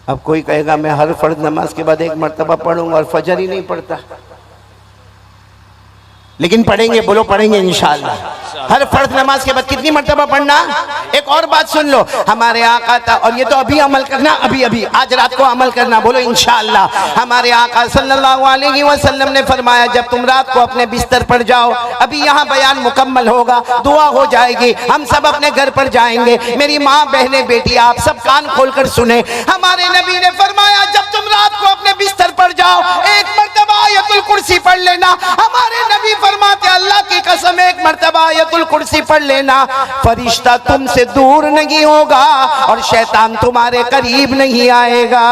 अब कोई कहेगा मैं हर फर्ज नमाज के बाद एक मर्तबा पढ़ूंगा और फजर ही नहीं पढ़ता। लेकिन पढ़ेंगे, बोलो पढ़ेंगे इंशाअल्लाह। हर फर्ज नमाज के बाद कितनी मर्तबा पढ़ना? एक और बात सुन लो, हमारे आका था, और ये तो अभी अमल करना, अभी अभी आज रात को अमल करना, बोलो इंशाअल्लाह। हमारे आका सल्लल्लाहु अलैहि वसल्लम ने फरमाया जब तुम रात को अपने बिस्तर पर जाओ, अभी यहाँ बयान मुकम्मल होगा, दुआ हो जाएगी, हम सब अपने घर पर जाएंगे। मेरी माँ बहने बेटी आप सब कान खोलकर सुने। हमारे नबी ने फरमाया जब तुम रात को अपने बिस्तर पर जाओ एक मर्तबा आयतुल कुर्सी पढ़ लेना। हमारे नबी फरमाते अल्लाह की कसम एक मर्तबा आयतुल कुर्सी पढ़ लेना, फरिश्ता तुमसे दूर नहीं होगा और शैतान तुम्हारे करीब नहीं आएगा।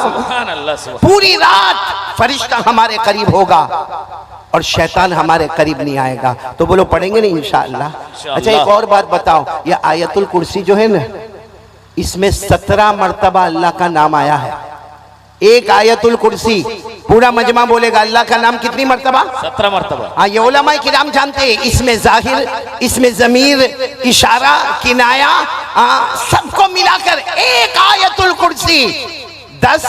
सुभान अल्लाह, सुभान। पूरी रात फरिश्ता हमारे करीब होगा और शैतान हमारे करीब नहीं आएगा। तो बोलो पढ़ेंगे ना इंशाअल्लाह। अच्छा एक और बात बताओ, ये आयतुल कुर्सी जो है ना इसमें 17 मर्तबा अल्लाह का नाम आया है। एक आयतुल कुर्सी पूरा मजमा बोलेगा अल्लाह का नाम कितनी मर्तबा? 17 मर्तबा। हाँ ये उलमा किराम जानते हैं, इसमें जाहिर, इसमें जमीर, इशारा, किनाया, सबको मिलाकर एक आयतुल कुर्सी 10,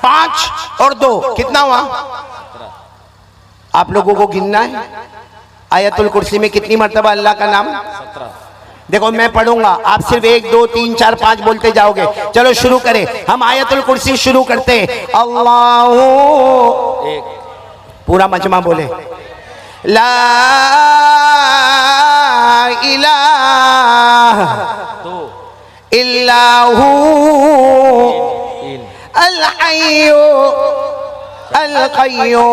5 और 2 कितना हुआ? आप लोगों को गिनना है आयतुल कुर्सी में कितनी मर्तबा अल्लाह का नाम? 17। देखो मैं पढ़ूंगा, आप सिर्फ 1, 2, 3, 4, 5 बोलते जाओगे। चलो शुरू करें, हम आयतुल कुर्सी शुरू करते हैं। अल्लाहू, एक, पूरा मजमा बोले ला इलाहा 2, इल्लाहू 3, अल हय्यु अल कय्यूम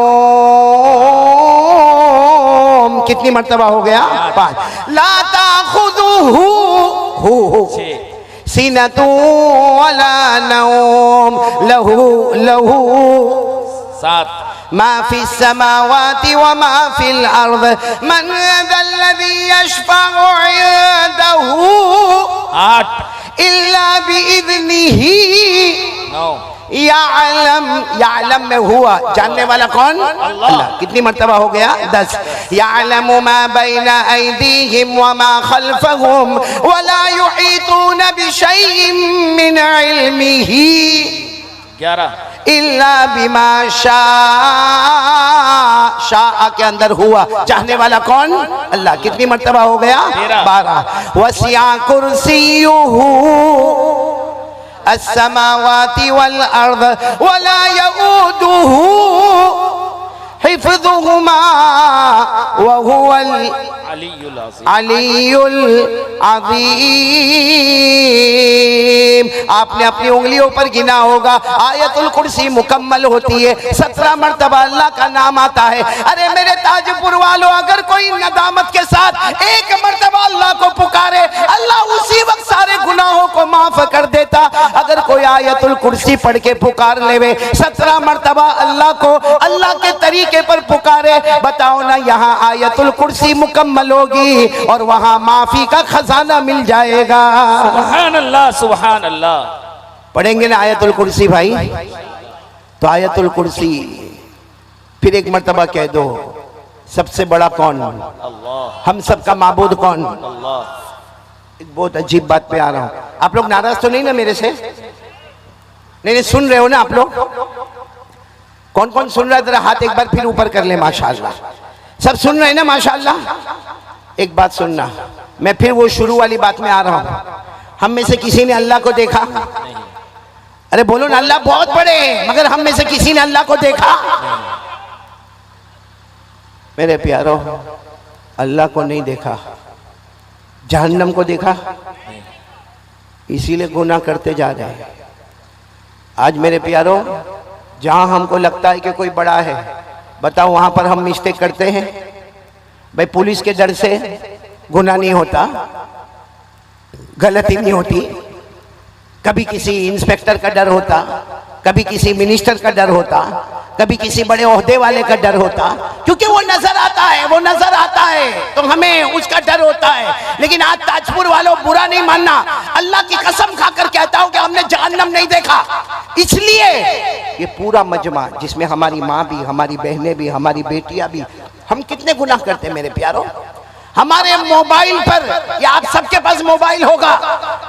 कितनी मर्तबा हो गया? 5। ला ताखुदुहु सिनतु वला नौम लहू लहू 7, मा फिस समावाति व मा फिल अर्द मन ज़ल्लज़ी यशफ़अु इंदहु 8, इल्ला बिइज़्निही 9, यालम में हुआ, जानने वाला कौन? अल्लाह। कितनी मर्तबा हो गया? 10। यालमु मा बैना ऐदीहिम व मा खल्फहुम व ला युहीतून बिशैइन मिन इल्मिही 11 इल्ला बिमा शाअ के अंदर हुआ, चाहने वाला कौन? अल्लाह। कितनी मर्तबा हो गया? 12। वसिया कुर्सियुहु अस्समावाति वल अर्द वला यऊदुहु हिफ्ज़ुहुमा व हुवल अलीयुल अज़ीम। आपने अपनी उंगलियों पर गिना होगा, आयतुल कुर्सी मुकम्मल होती है, 17 मर्तबा अल्लाह का नाम आता है। अरे मेरे ताजपुर वालों, अगर कोई नदामत के साथ एक मर्तबा अल्लाह को पुकारे, अल्लाह उसी वक्त सारे गुनाहों को माफ कर देता। अगर कोई आयतुल कुर्सी पढ़ के पुकार लेवे 17 मर्तबा अल्लाह को, अल्लाह के तरीके पर पुकारे, बताओ ना यहाँ आयतुल कुर्सी मुकम्मल होगी और वहां माफी का खजाना मिल जाएगा। सुभान अल्लाह, सुभान अल्लाह। पढ़ेंगे ना आयतुल कुर्सी भाई? तो आयतुल कुर्सी फिर एक मर्तबा कह दो, सबसे बड़ा कौन? अल्लाह। हम सबका माबूद कौन? अल्लाह। एक बहुत अजीब बात पे आ रहा हूं, आप लोग नाराज तो नहीं ना मेरे से? नहीं सुन रहे हो ना आप लोग? कौन कौन सुन रहा है? जरा हाथ एक बार फिर ऊपर कर ले। माशाअल्लाह, सब सुन रहे हैं ना? माशाअल्लाह। एक बात सुनना, मैं फिर वो शुरू वाली बात में आ रहा हूं। हम में से किसी ने अल्लाह को देखा? अरे बोलो ना, अल्लाह बहुत बड़े हैं, मगर हम में से किसी ने अल्लाह को देखा? मेरे प्यारो, अल्लाह को नहीं देखा, जहन्नम को देखा, इसीलिए गुनाह करते जा रहे हैं। आज मेरे प्यारो, जहां हमको लगता है कि कोई बड़ा है, बताओ वहां पर हम मिस्टेक करते हैं। भाई पुलिस के डर से गुनाह नहीं होता, गलती नहीं होती। कभी किसी इंस्पेक्टर का डर होता, कभी किसी मिनिस्टर का डर होता, कभी किसी बड़े ओहदे वाले का डर होता, क्योंकि वो नजर आता है, वो नजर आता है तो हमें उसका डर होता है। लेकिन आज ताजपुर वालों, बुरा नहीं मानना, अल्लाह की कसम खाकर कहता हूं कि हमने जहन्नम नहीं देखा। इसलिए ये पूरा मजमा, जिसमें हमारी माँ भी, हमारी बहनें भी, हमारी बेटियां भी, हम कितने गुनाह करते हैं मेरे प्यारों। हमारे मोबाइल पर, या आप सबके पास मोबाइल होगा,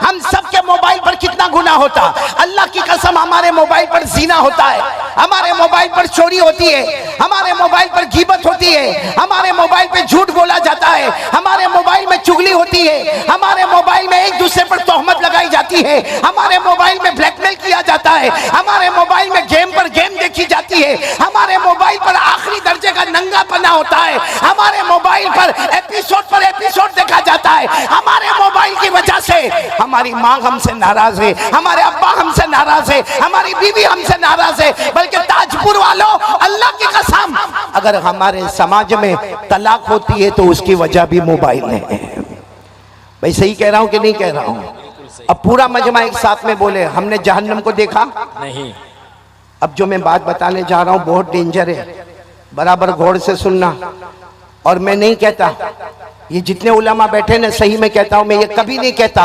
हम सबके मोबाइल पर कितना गुनाह होता। अल्लाह की कसम, हमारे मोबाइल पर ज़िना होता है, हमारे मोबाइल पर चोरी होती है, हमारे मोबाइल पर गीबत होती है, हमारे मोबाइल पे झूठ बोला जाता है, हमारे मोबाइल में चुगली होती है, हमारे मोबाइल में एक दूसरे पर तोहमत लगाई जाती है, हमारे मोबाइल में ब्लैकमेल किया जाता है, हमारे मोबाइल में गेम पर गेम देखी जाती है, हमारे मोबाइल पर आखिरी दर्जे का नंगापना होता है, हमारे मोबाइल पर एपिसोड देखा जाता है। हमारे मोबाइल की वजह से हमारी माँ हमसे नाराज है, हमारे अब्बा हमसे नाराज है, हमारी बीवी हमसे नाराज है। बल्कि ताजपुर वालों, अल्लाह की कसम, अगर हमारे समाज में तलाक होती है तो उसकी वजह भी मोबाइल है। भाई सही कह रहा हूं कि नहीं कह रहा हूं? अब पूरा मजमा एक साथ में बोले, हमने जहन्नम को देखा नहीं। अब जो मैं बात बताने जा रहा हूं बहुत डेंजर है, बराबर गौर से सुनना। और मैं नहीं कहता, ये जितने उलमा बैठे ना, सही में कहता हूं, मैं ये कभी नहीं कहता,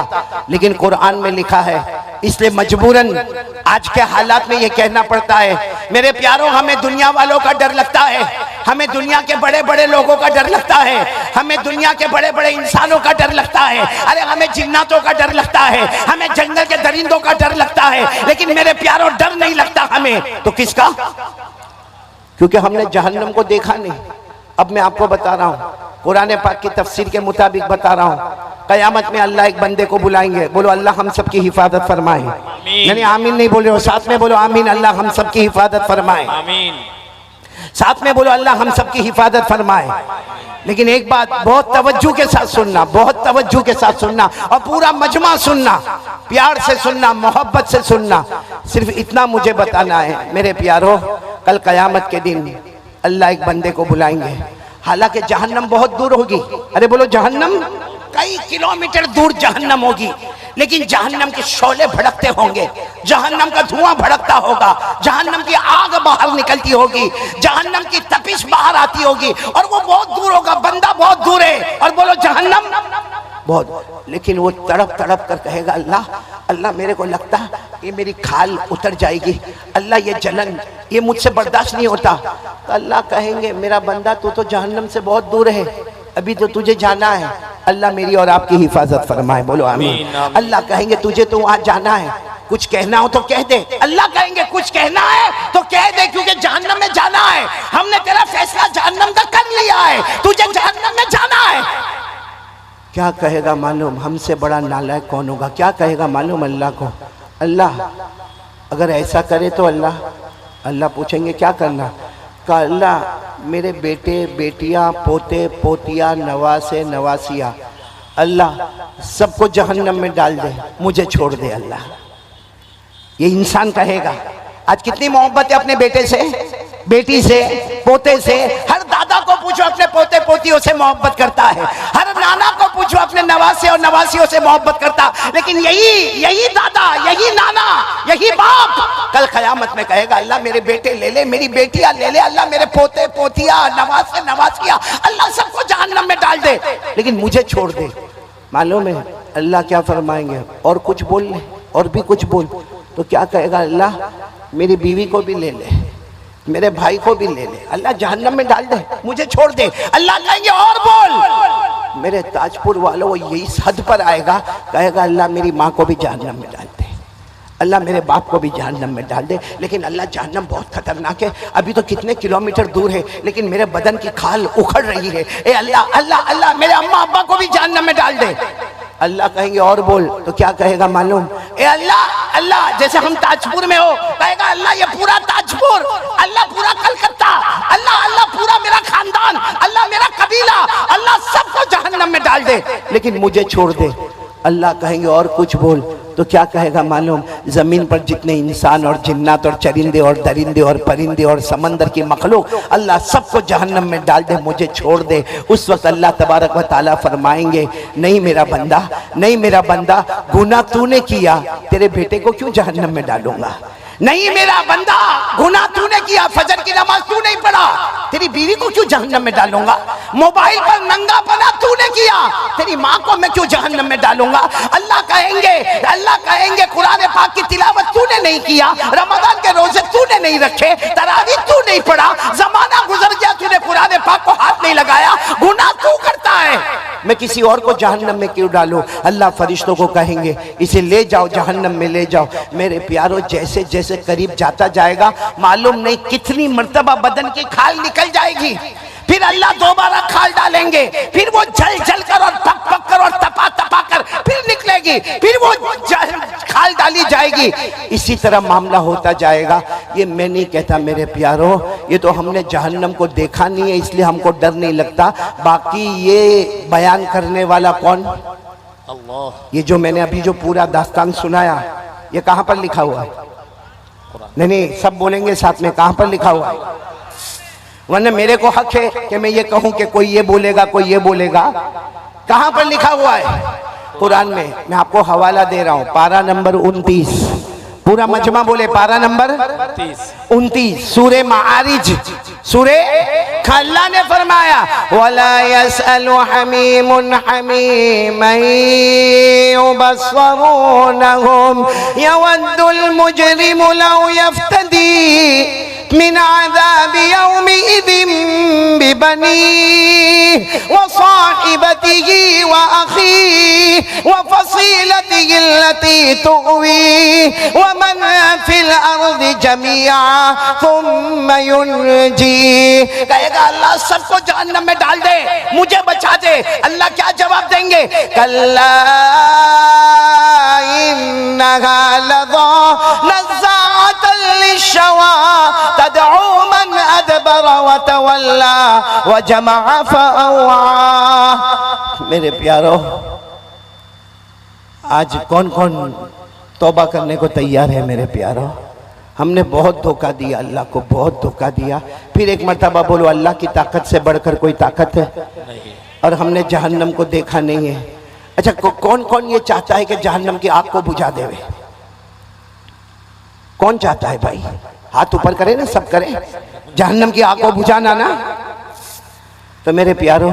लेकिन कुरान में लिखा है, इसलिए मजबूरन आज के हालात में ये कहना पड़ता है। मेरे प्यारों, हमें दुनिया वालों का डर लगता है, हमें दुनिया के बड़े बड़े लोगों का डर लगता है, हमें दुनिया के बड़े बड़े इंसानों का डर लगता है, अरे हमें जिन्नातों का डर लगता है, हमें जंगल के दरिंदों का डर लगता है। लेकिन मेरे प्यारों, डर नहीं लगता हमें तो किसका? क्योंकि हमने जहन्नम को देखा नहीं। अब मैं आपको बता रहा हूँ, कुरान पाक की तफसीर के मुताबिक बता रहा हूँ, कयामत में अल्लाह एक बंदे को बुलाएंगे। बोलो अल्लाह हम सब की हिफाजत फरमाए। यानी आमीन नहीं बोले हो, साथ में बोलो आमीन, अल्लाह हम सब की हिफाजत फरमाए। आमीन। साथ में बोलो अल्लाह हम सब की हिफाजत फरमाए। लेकिन एक बात बहुत तवज्जो के साथ सुनना, बहुत तवज्जो के साथ सुनना, और पूरा मजमा सुनना, प्यार से सुनना, मोहब्बत से सुनना। सिर्फ इतना मुझे बताना है मेरे प्यारों, कल कयामत के दिन अल्लाह एक बंदे को बुलाएंगे। हालांकि जहन्नम बहुत दूर होगी, अरे बोलो जहन्नम कई किलोमीटर दूर जहन्नम होगी, लेकिन जहन्नम के शोले भड़कते होंगे, जहन्नम का धुआं भड़कता होगा, जहन्नम की आग बाहर निकलती होगी, जहन्नम की तपिश बाहर आती होगी, और वो बहुत दूर होगा, बंदा बहुत दूर है, और बोलो जहन्नम बहुत। लेकिन वो तड़प तड़प कर कहेगा, अल्लाह अल्लाह मेरे को लगता ये मेरी खाल उतर जाएगी, अल्लाह ये जलन ये मुझसे बर्दाश्त नहीं होता। तो अल्लाह कहेंगे मेरा बंदा तू तो जहन्नम से बहुत दूर है, अभी तो तुझे जाना है। अल्लाह मेरी और आपकी हिफाजत फरमाए, बोलो आमीन। अल्लाह कहेंगे तुझे तो वहां जाना है, कुछ कहना हो तो कह दे। अल्लाह कहेंगे कुछ कहना है तो कह दे, क्योंकि जहन्नम में जाना है, हमने तेरा फैसला जहन्नम का कर लिया है, तुझे जहन्नम में जाना है। क्या कहेगा मालूम? हमसे बड़ा नालायक कौन होगा? क्या कहेगा मालूम अल्लाह को? अल्लाह अगर ऐसा करे तो अल्लाह पूछेंगे क्या करना? का अल्लाह मेरे बेटे बेटियां पोते पोतियां नवासे नवासिया अल्लाह सबको जहन्नम में डाल दे, मुझे छोड़ दे अल्लाह। ये इंसान कहेगा। आज कितनी मोहब्बत है अपने बेटे से, बेटी से, पोते से। हर दादा को पूछो अपने पोते पोतियों से मोहब्बत करता है, हर नाना को पूछो अपने नवासे और नवासियों से मोहब्बत करता। लेकिन यही दादा, यही नाना, यही बाप कल क़यामत में कहेगा अल्लाह मेरे बेटे ले ले, मेरी बेटियां ले ले, अल्लाह मेरे पोते पोतियां नवासे नवासिया अल्लाह सबको जहन्नम में डाल दे, लेकिन मुझे छोड़ दे। मालूम है अल्लाह क्या फरमाएंगे? और कुछ बोल ले, और भी कुछ बोल। तो क्या कहेगा अल्लाह? मेरी बीवी को भी ले ले, मेरे भाई को भी ले ले, अल्लाह जहन्नम में डाल दे, मुझे छोड़ दे। अल्लाह कहेंगे और बोल। मेरे ताजपुर वालों, वो यही हद पर आएगा, कहेगा अल्लाह मेरी माँ को भी जहन्नम में डाल दे, अल्लाह मेरे बाप को भी जहन्नम में डाल दे। लेकिन अल्लाह जहन्नम बहुत खतरनाक है, अभी तो कितने किलोमीटर दूर है, लेकिन मेरे बदन की खाल उखड़ रही है। ए अल्लाह अल्लाह अल्लाह मेरे अम्मा अब्बा को भी जहन्नम में डाल दे। अल्लाह कहेंगे और बोल। तो क्या कहेगा मालूम? ए अल्लाह अल्लाह, जैसे हम ताजपुर में हो, कहेगा अल्लाह ये पूरा ताजपुर, अल्लाह पूरा कलकत्ता, अल्लाह अल्लाह पूरा मेरा खानदान, अल्लाह मेरा कबीला, अल्लाह सबको जहन्नम में डाल दे, लेकिन मुझे छोड़ दे। अल्लाह कहेंगे और कुछ बोल। तो क्या कहेगा मालूम? ज़मीन पर जितने इंसान और जिन्नात और चरिंदे और दरिंदे और परिंदे और समंदर की मखलूक अल्लाह सबको जहन्नम में डाल दे, मुझे छोड़ दे। उस वक्त अल्लाह तबारक व ताला फरमाएंगे नहीं मेरा बंदा, नहीं मेरा बंदा, गुनाह तूने किया, तेरे बेटे को क्यों जहन्नम में डालूंगा? नहीं मेरा बंदा, गुनाह तूने किया, फजर की नमाज तू नहीं पढ़ा, तेरी बीवी को क्यों जहन्नम में डालूंगा? मोबाइल पर नंगा पना तूने किया, तेरी माँ को मैं क्यों जहन्नम में डालूंगा? अल्लाह कहेंगे कुरान पाक की तिलावत तूने नहीं किया, रमजान के रोजे तूने नहीं रखे, तरावी तू नहीं पढ़ा, जमाना गुजर गया, तूने कुरान पाक को हाथ नहीं लगाया, गुनाह तू करता है, मैं किसी और को जहन्नम में क्यों डालूं? अल्लाह फरिश्तों को कहेंगे इसे ले जाओ, जहन्नम में ले जाओ। मेरे प्यारों, जैसे जैसे करीब जाता जाएगा, मालूम नहीं कितनी मर्तबा बदन की खाल निकल जाएगी, फिर अल्लाह दोबारा खाल डालेंगे, फिर वो जल जल कर और पक पक कर और तपा तपा कर फिर निकलेगी, फिर वो खाल डाली जाएगी। इसी तरह मामला होता जाएगा। ये मैं नहीं कहता मेरे प्यारों, ये तो हमने जहन्नम को देखा नहीं है, इसलिए हमको डर नहीं लगता। बाकी ये बयान करने वाला कौन? अल्लाह। ये जो मैंने अभी जो पूरा दास्तान सुनाया, ये कहाँ पर लिखा हुआ है? नहीं, सब बोलेंगे साथ में, कहाँ पर लिखा हुआ है? वरना मेरे को हक है कि मैं ये कहूं कि कोई ये बोलेगा, कोई ये बोलेगा। कहां पर लिखा हुआ है? कुरान में। मैं आपको हवाला दे रहा हूं, पारा नंबर 29, पूरा मजमा बोले, पारा नंबर 29, सूरे मारिज, सूरे। अल्लाह ने फरमाया वला यसअलु हमीमुन हमीमन युबस्सरूनहुम यवद्दुल मुजरिमु लौ यफ्तदी मिन अज़ाबि यौमिइज़िन बिबनीहि व साहिबतिही व अखीहि व फसीलतिही अल्लती तुअवीहि व मन फिल अर्ज़ि जमीआ थुम्मा युनजी। कहेगा अल्लाह सबको जहन्नम में डाल दे, मुझे बचा दे। अल्लाह क्या जवाब देंगे? कल्ला इन्नहा लज़ा नज़्ज़ाअतन लिश्शवा तदउ मन अदबर व तवल्ला व जमअ फअवा। मेरे प्यारो, आज कौन कौन तौबा करने को तैयार है? मेरे प्यारो, हमने बहुत धोखा दिया, अल्लाह को बहुत धोखा दिया। फिर एक मर्तबा बोलो, अल्लाह की ताकत से बढ़कर कोई ताकत है नहीं, और हमने जहन्नम को देखा नहीं है। अच्छा, कौन कौन ये चाहता है कि जहन्नम की आग को बुझा देवे? कौन चाहता है भाई? हाथ ऊपर करे ना, सब करे, जहन्नम की आग को बुझाना ना। तो मेरे प्यारो,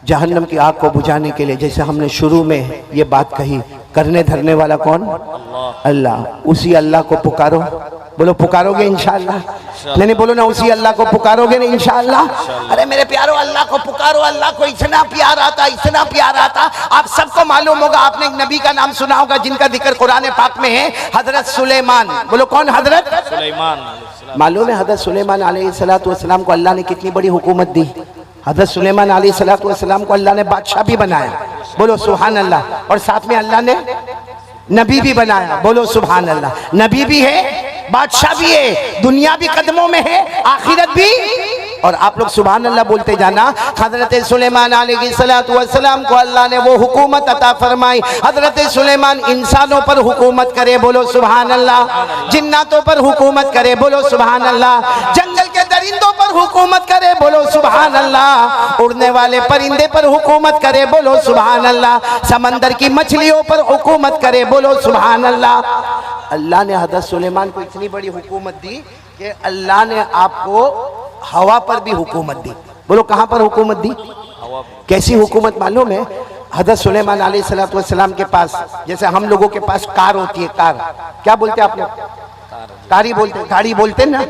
जहन्नम की आग को बुझाने के लिए, जैसे हमने शुरू में ये बात कही, करने धरने वाला कौन? अल्लाह। उसी अल्लाह को पुकारो। बोलो पुकारोगे इंशाअल्लाह? नहीं बोलो ना, उसी अल्लाह को पुकारोगे ना इंशाअल्लाह? अरे मेरे प्यारो, अल्लाह को पुकारो। अल्लाह को इतना प्यार आता, इतना प्यार आता। आप सबको मालूम होगा, आपने एक नबी का नाम सुना होगा जिनका जिक्र कुरान पाक में है, हजरत सुलेमान। बोलो कौन? हजरत सुलेमान। मालूम है हजरत सुलेमान अलैहिस्सलाम को अल्लाह ने कितनी बड़ी हुकूमत दी? हजरत सुलेमान अलैहिस्सलाम को अल्लाह ने बादशाह भी बनाया। बोलो सुभान अल्लाह। और साथ में अल्लाह ने नबी भी बनाया। बोलो सुभान अल्लाह। नबी भी है, बादशाह भी है, दुनिया भी कदमों में है, आखिरत भी। और आप लोग सुभान अल्लाह बोलते जाना। हजरत सुलेमान अलैहिस्सलाम को अल्लाह ने वो हुकूमत अता फरमाई। हजरत सुलेमान इंसानों पर हुकूमत करे। बोलो सुभान अल्लाह। जिन्नातों पर हुकूमत करे। बोलो सुभान अल्लाह। जंगल के दरिंदों पर हुकूमत करे। बोलो सुभान अल्लाह। उड़ने वाले परिंदे पर हुकूमत करे। बोलो सुभान अल्लाह। समंदर की मछलियों पर हुकूमत करे। बोलो सुभान अल्लाह। अल्लाह ने हजरत सुलेमान को इतनी बड़ी हुकूमत दी कि अल्लाह ने आपको हवा पर भी हुकूमत दी। बोलो कहां पर हुकूमत दी? कैसी हुकूमत मालूम है? हजरत सुलेमान अलैहिस्सलाम के पास, जैसे हम लोगों के पास कार होती है, कार क्या बोलते हैं आप लोग? गाड़ी बोलते, गाड़ी बोलते ना।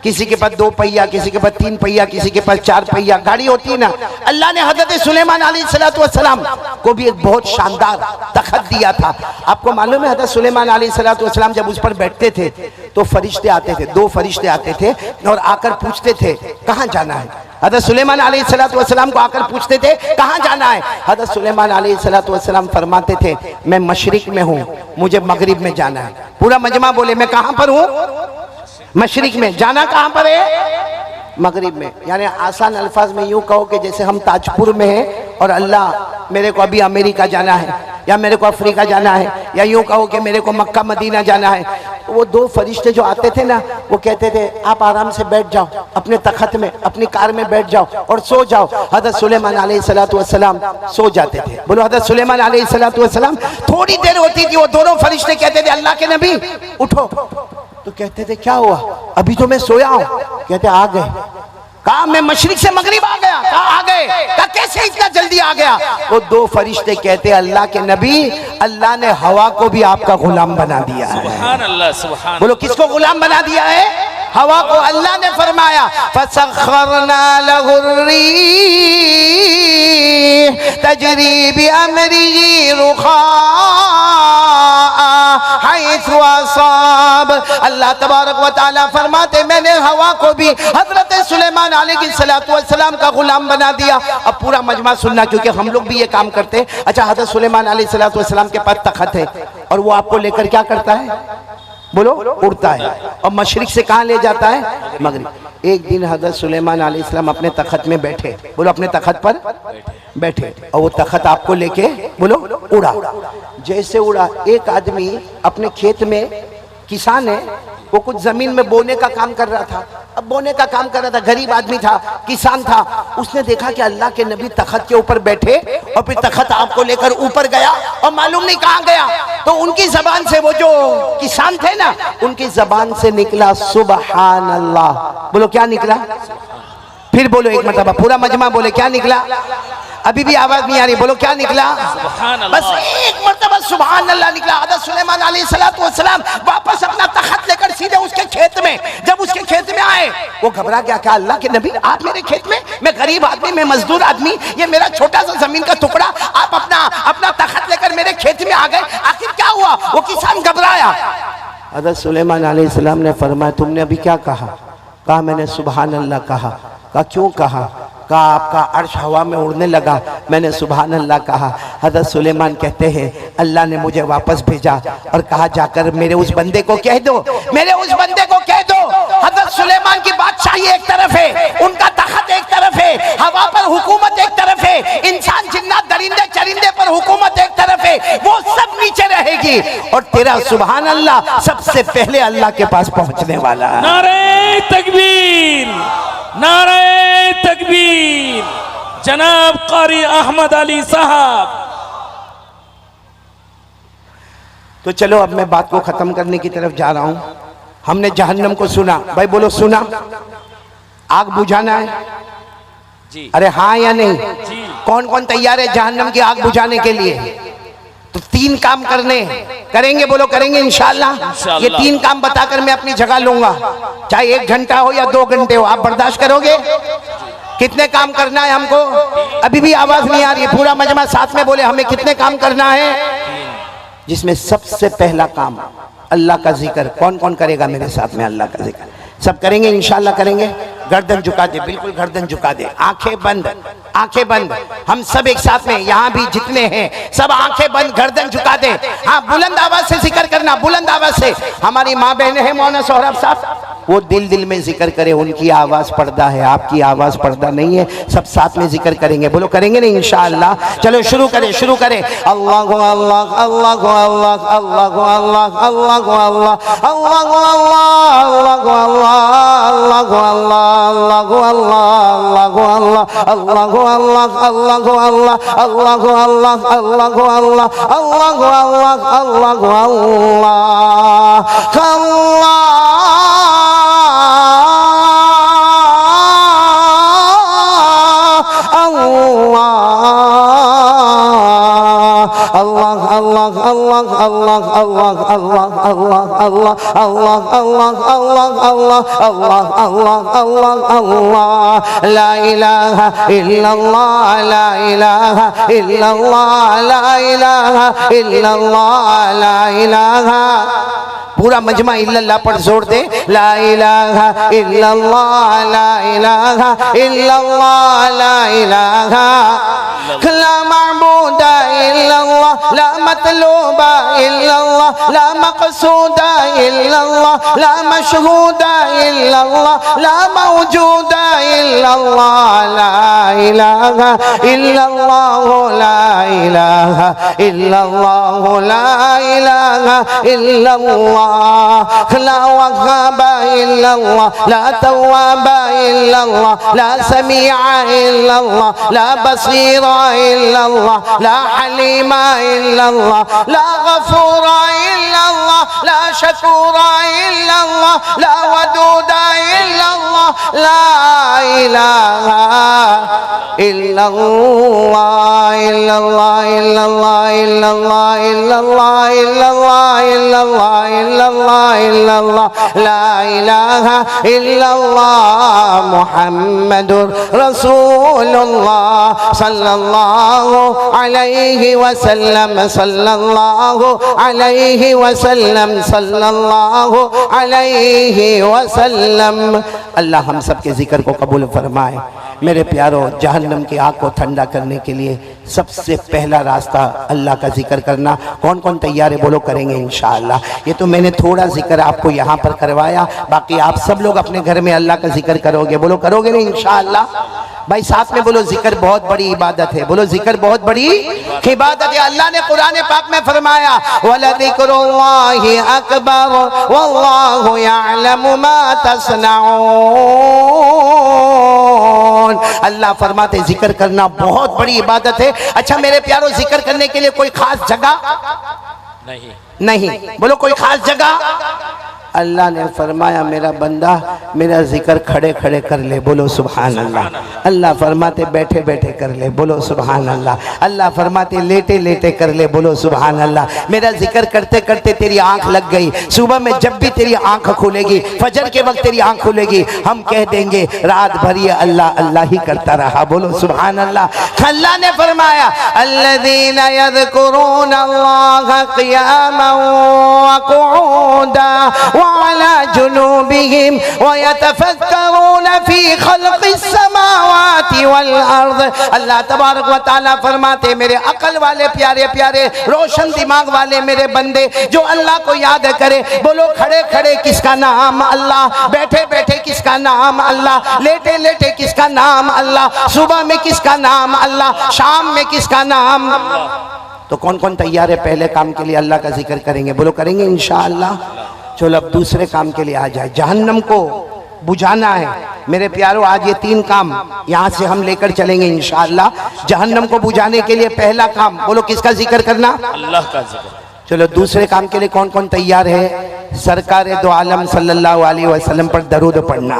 किसी के पास 2 पहिया, किसी के पास 3 पहिया, किसी के पास 4 पहिया गाड़ी होती है ना। अल्लाह ने हजरत सुलेमान अलैहिस्सलाम को भी एक बहुत शानदार तखत दिया था। आपको मालूम है हजरत सुलेमान अलैहिस्सलाम जब उस पर बैठते थे तो फरिश्ते आते थे, 2 फरिश्ते आते थे और आकर पूछते थे कहाँ जाना है। हजरत सुलेमान अलैहिस्सलाम को आकर पूछते थे कहाँ जाना है। हजरत सुलेमान अलैहिस्सलाम फरमाते थे मैं मशरिक में हूँ, मुझे मगरिब में जाना है। पूरा मजमा बोले मैं कहाँ पर हूँ? मशरिक में। जाना कहाँ पर है? मगरिब में। यानी आसान अल्फाज में यूं कहो कि जैसे हम ताजपुर में हैं और अल्लाह मेरे को अभी अमेरिका जाना है, या मेरे को अफ्रीका जाना है, या यूं कहो कि मेरे को मक्का मदीना जाना है। तो वो 2 फरिश्ते जो आते थे ना, वो कहते थे आप आराम से बैठ जाओ अपने तखत में, अपनी कार में बैठ जाओ और सो जाओ। हजरत सुलेमान अलैहिस्सलाम सो जाते थे। बोलो हजरत सुलेमान अलैहिस्सलाम। थोड़ी देर होती थी, वो दोनों फरिश्ते कहते थे अल्लाह के नबी उठो। तो कहते थे क्या हुआ? अभी तो मैं सोया हूं। कहते आ गए। कहा मैं मशरिक से मगरिब आ गया। कहा आ गए। कहा कैसे इतना जल्दी आ गया? वो 2 फरिश्ते कहते अल्लाह के नबी, अल्लाह ने हवा को भी आपका गुलाम बना दिया है। सुभान अल्लाह। सुभान। बोलो किसको गुलाम बना दिया है? हवा को। अल्लाह ने फरमाया फसख्खरना लहुर्रीह तजरी बिअमरिही रुखा हैथु असाब। अल्लाह तबारक व तआला फरमाते मैंने हवा को भी हजरत सुलेमान अलैहिस्सलाम का गुलाम बना दिया। अब पूरा मजमा सुनना क्योंकि हम लोग भी ये काम करते हैं। अच्छा हजरत सुलेमान अलैहिस्सलाम के पास तखत है और वो आपको लेकर क्या करता है? बोलो उड़ता है। और मशरिक से कहाँ ले जाता है? मगरिब। एक दिन हजरत सुलेमान अलैहिस्सलाम अपने तखत में बैठे। बोलो अपने तखत पर बैठे और वो तखत आपको लेके बोलो उड़ा। जैसे उड़ा, एक आदमी अपने खेत में, किसान है, वो कुछ जमीन में बोने का काम कर रहा था। अब बोने का काम कर रहा था, गरीब आदमी था, किसान था। उसने देखा कि अल्लाह के नबी तखत के ऊपर बैठे और फिर तखत आपको लेकर ऊपर गया और मालूम नहीं कहाँ गया। तो उनकी जबान से, वो जो किसान थे ना, उनकी जबान से निकला सुबहान अल्लाह। बोलो क्या निकला? फिर बोलो एक मरतबा, पूरा मजमा बोले क्या निकला? अभी भी आवाज नहीं आ रही। बोलो क्या निकला? बस एक मरतबा सुभान अल्लाह निकला। हज़रत सुलेमान अलैहिस्सलाम वापस अपना तखत लेकर सीधे उसके खेत में, जब उसके खेत में आए वो घबरा गया। क्या अल्लाह के नबी आप मेरे खेत में? मैं गरीब आदमी, मैं मजदूर आदमी, ये मेरा छोटा सा जमीन का टुकड़ा, आप अपना तखत लेकर मेरे खेत में आ गए, आखिर क्या हुआ? वो किसान घबराया। हज़रत सुलेमान अलैहिस्सलाम ने फरमाया तुमने अभी क्या कहा? कहा मैंने सुभान अल्लाह कहा। कहा क्यों कहा? कहा आपका अर्श हवा में उड़ने लगा, मैंने सुभान अल्लाह कहा। हज़रत सुलेमान कहते हैं अल्लाह ने मुझे वापस भेजा और कहा जाकर मेरे उस बंदे को कह दो, मेरे उस बंदे को कह दो। हज़रत सुलेमान की बादशाही एक तरफ है, उनका तखत एक तरफ है, हवा पर हुकूमत एक तरफ है, इंसान जिन्नात दरिंदे चरिंदे पर हुकूमत एक तरफ है, वो सब नीचे रहेगी और तेरा सुभान अल्लाह सबसे पहले अल्लाह के पास पहुंचने वाला है। नारे तकबीर, नारे तकबीर। जनाब कारी अहमद अली साहब। तो चलो अब मैं बात को खत्म करने की तरफ जा रहा हूं। हमने जहन्नम को सुना, भाई बोलो सुना। आग बुझाना है, जी। अरे हाँ या नहीं? जी। कौन कौन तैयार है जहन्नम की आग बुझाने के लिए? तो 3 काम करने हैं। करेंगे? बोलो करेंगे इंशाअल्लाह। ये 3 काम बताकर मैं अपनी जगह लूंगा, चाहे 1 घंटा हो या 2 घंटे हो। आप बर्दाश्त करोगे? कितने काम करना है हमको? अभी भी आवाज नहीं आ रही है। पूरा मजमा साथ में बोले, हमें कितने काम करना है? जिसमें सबसे पहला काम अल्लाह का जिक्र। कौन कौन करेगा मेरे साथ में अल्लाह का जिक्र? सब करेंगे इंशाअल्लाह करेंगे। गर्दन झुका दे, बिल्कुल गर्दन झुका दे, आंखें बंद, आंखें बंद। हम सब एक साथ में, यहाँ भी जितने हैं सब आंखें बंद, गर्दन झुका दे। हाँ, बुलंद आवाज से जिक्र करना, बुलंद आवाज से। हमारी माँ बहने हैं मौलाना सोहराब साहब, वो दिल दिल में जिक्र करे। उनकी आवाज पर्दा है, आपकी आवाज पर्दा नहीं है। सब साथ में जिक्र करेंगे। बोलो करेंगे नहीं इंशाअल्लाह? चलो शुरू करें, शुरू करें। अल्लाह को अल्लाह, अल्लाह को अल्लाह, अल्लाह को अल्लाह, अल्लाह को अल्लाह, अल्लाह को अल्लाह, अल्लाह को अल्लाह, अल्लाह को अल्लाह, अल्लाह को अल्लाह, अल्लाह को अल्लाह, अल्लाह को अल्लाह, अल्लाह को अल्लाह, अल्लाह को अल्लाह, अल्लाह को अल्लाह, अल्लाह को ला इलाहा इल्लल्लाह, ला इलाहा इल्लल्लाह, ला इलाहा इल्लल्लाह, ला इलाहा। पूरा मजमा इल्लल्लाह पर जोर दे। ला इलाहा इल्लल्लाह, ला इलाहा इल्लल्लाह, ला इलाहा ला माबूदा इल्लल्लाह, ला मतलूबा इल्लल्लाह, ला मक़सूदा इल्लल्लाह, ला मशहूदा इल्लल्लाह, ला मौजूदा इल्लल्लाह, ला इलाहा इल्लल्लाह, ला इलाहा इल्लल्लाह, ला इलाहा इल्लल्लाह, ला वहाबा इल्लल्लाह, ला तव्वाबा इल्लल्लाह, ला समीआ इल्लल्लाह, ला बसीरा इल्लल्लाह, ला हलीमा इल्लल्लाह, ला गफूरा इल्लल्लाह, ला शकूरा इल्लल्लाह, ला वदूदा इल्लल्लाह, ला इलाहा इल्लल्लाह, इल्लल्लाह, इल्लल्लाह, इल्लल्लाह, इल्लल्लाह, इल्लल्लाह, इल्लल्लाह, इल्लल्लाह, इल्लल्लाह, ला इलाहा इल्लल्लाह मुहम्मदुर रसूलुल्लाह सल्लल्लाहु अलैहि वसल्लम, सल्लल्लाहु अलैहि वसल्लम, सल्लल्लाहु अलैहि वसल्लम। अल्लाह हम सब के जिक्र को कबूल फरमाए। मेरे प्यारों, जहन्नम की आग को ठंडा करने के लिए सबसे पहला रास्ता अल्लाह का जिक्र करना। कौन कौन तैयार है? बोलो करेंगे इंशाअल्लाह। ये तो मैंने थोड़ा जिक्र आपको यहाँ पर करवाया, बाकी आप सब लोग अपने घर में अल्लाह का जिक्र करोगे। बोलो करोगे नहीं इंशाअल्लाह? भाई साथ में बोलो, जिक्र बहुत बड़ी इबादत है। बोलो जिक्र बहुत बड़ी इबादत है। अल्लाह ने कुरान पाक में फरमाया, वलज़िक्रुल्लाहि अकबर वल्लाहु यअलमु मा तस्नऊन। अल्लाह फरमाते जिक्र करना बहुत बड़ी इबादत है। अच्छा मेरे प्यारों, जिक्र करने के लिए कोई खास जगह नहीं। बोलो कोई खास जगह? अल्लाह ने फरमाया, मेरा बंदा मेरा जिक्र खड़े खड़े कर ले। बोलो सुभान अल्लाह। अल्लाह फरमाते बैठे बैठे कर ले। बोलो सुभान अल्लाह। अल्लाह फरमाते लेटे लेटे कर ले। बोलो सुभान अल्लाह। मेरा जिक्र करते करते तेरी आंख लग गई। सुबह में जब भी तेरी आंख खुलेगी, फजर के वक्त तेरी आंख खुलेगी, हम कह देंगे रात भर ये अल्लाह अल्लाह ही करता रहा। बोलो सुभान अल्लाह। अल्लाह ने फरमाया, अल्लज़ीना यज़कुरून अल्लाह क़ियामन व क़ुऊदन वअला जुनूबिहिम वयतफक्करून फी खल्क़िस समावाति वल अर्द। अल्लाह तबारक व तआला फरमाते, मेरे अकल वाले प्यारे प्यारे रोशन दिमाग वाले मेरे बंदे जो अल्लाह को याद करे। बोलो खड़े खड़े किसका नाम अल्लाह, बैठे बैठे किसका नाम अल्लाह, लेटे लेटे किसका नाम अल्लाह, सुबह में किसका नाम अल्लाह, शाम में किसका नाम। तो कौन कौन तैयार है पहले काम के लिए अल्लाह का जिक्र करेंगे? बोलो करेंगे इंशाअल्लाह। चलो अब दूसरे काम के लिए आ जाए। जहन्नम को बुझाना है मेरे प्यारों। आज ये 3 काम यहाँ से हम लेकर चलेंगे इंशाअल्लाह। जहन्नम को बुझाने के लिए पहला काम, बोलो किसका जिक्र करना? अल्लाह का जिक्र। चलो दूसरे काम के लिए कौन कौन तैयार है? सरकार दो आलम सल्लल्लाहु अलैहि वसल्लम पर दरूद पढ़ना।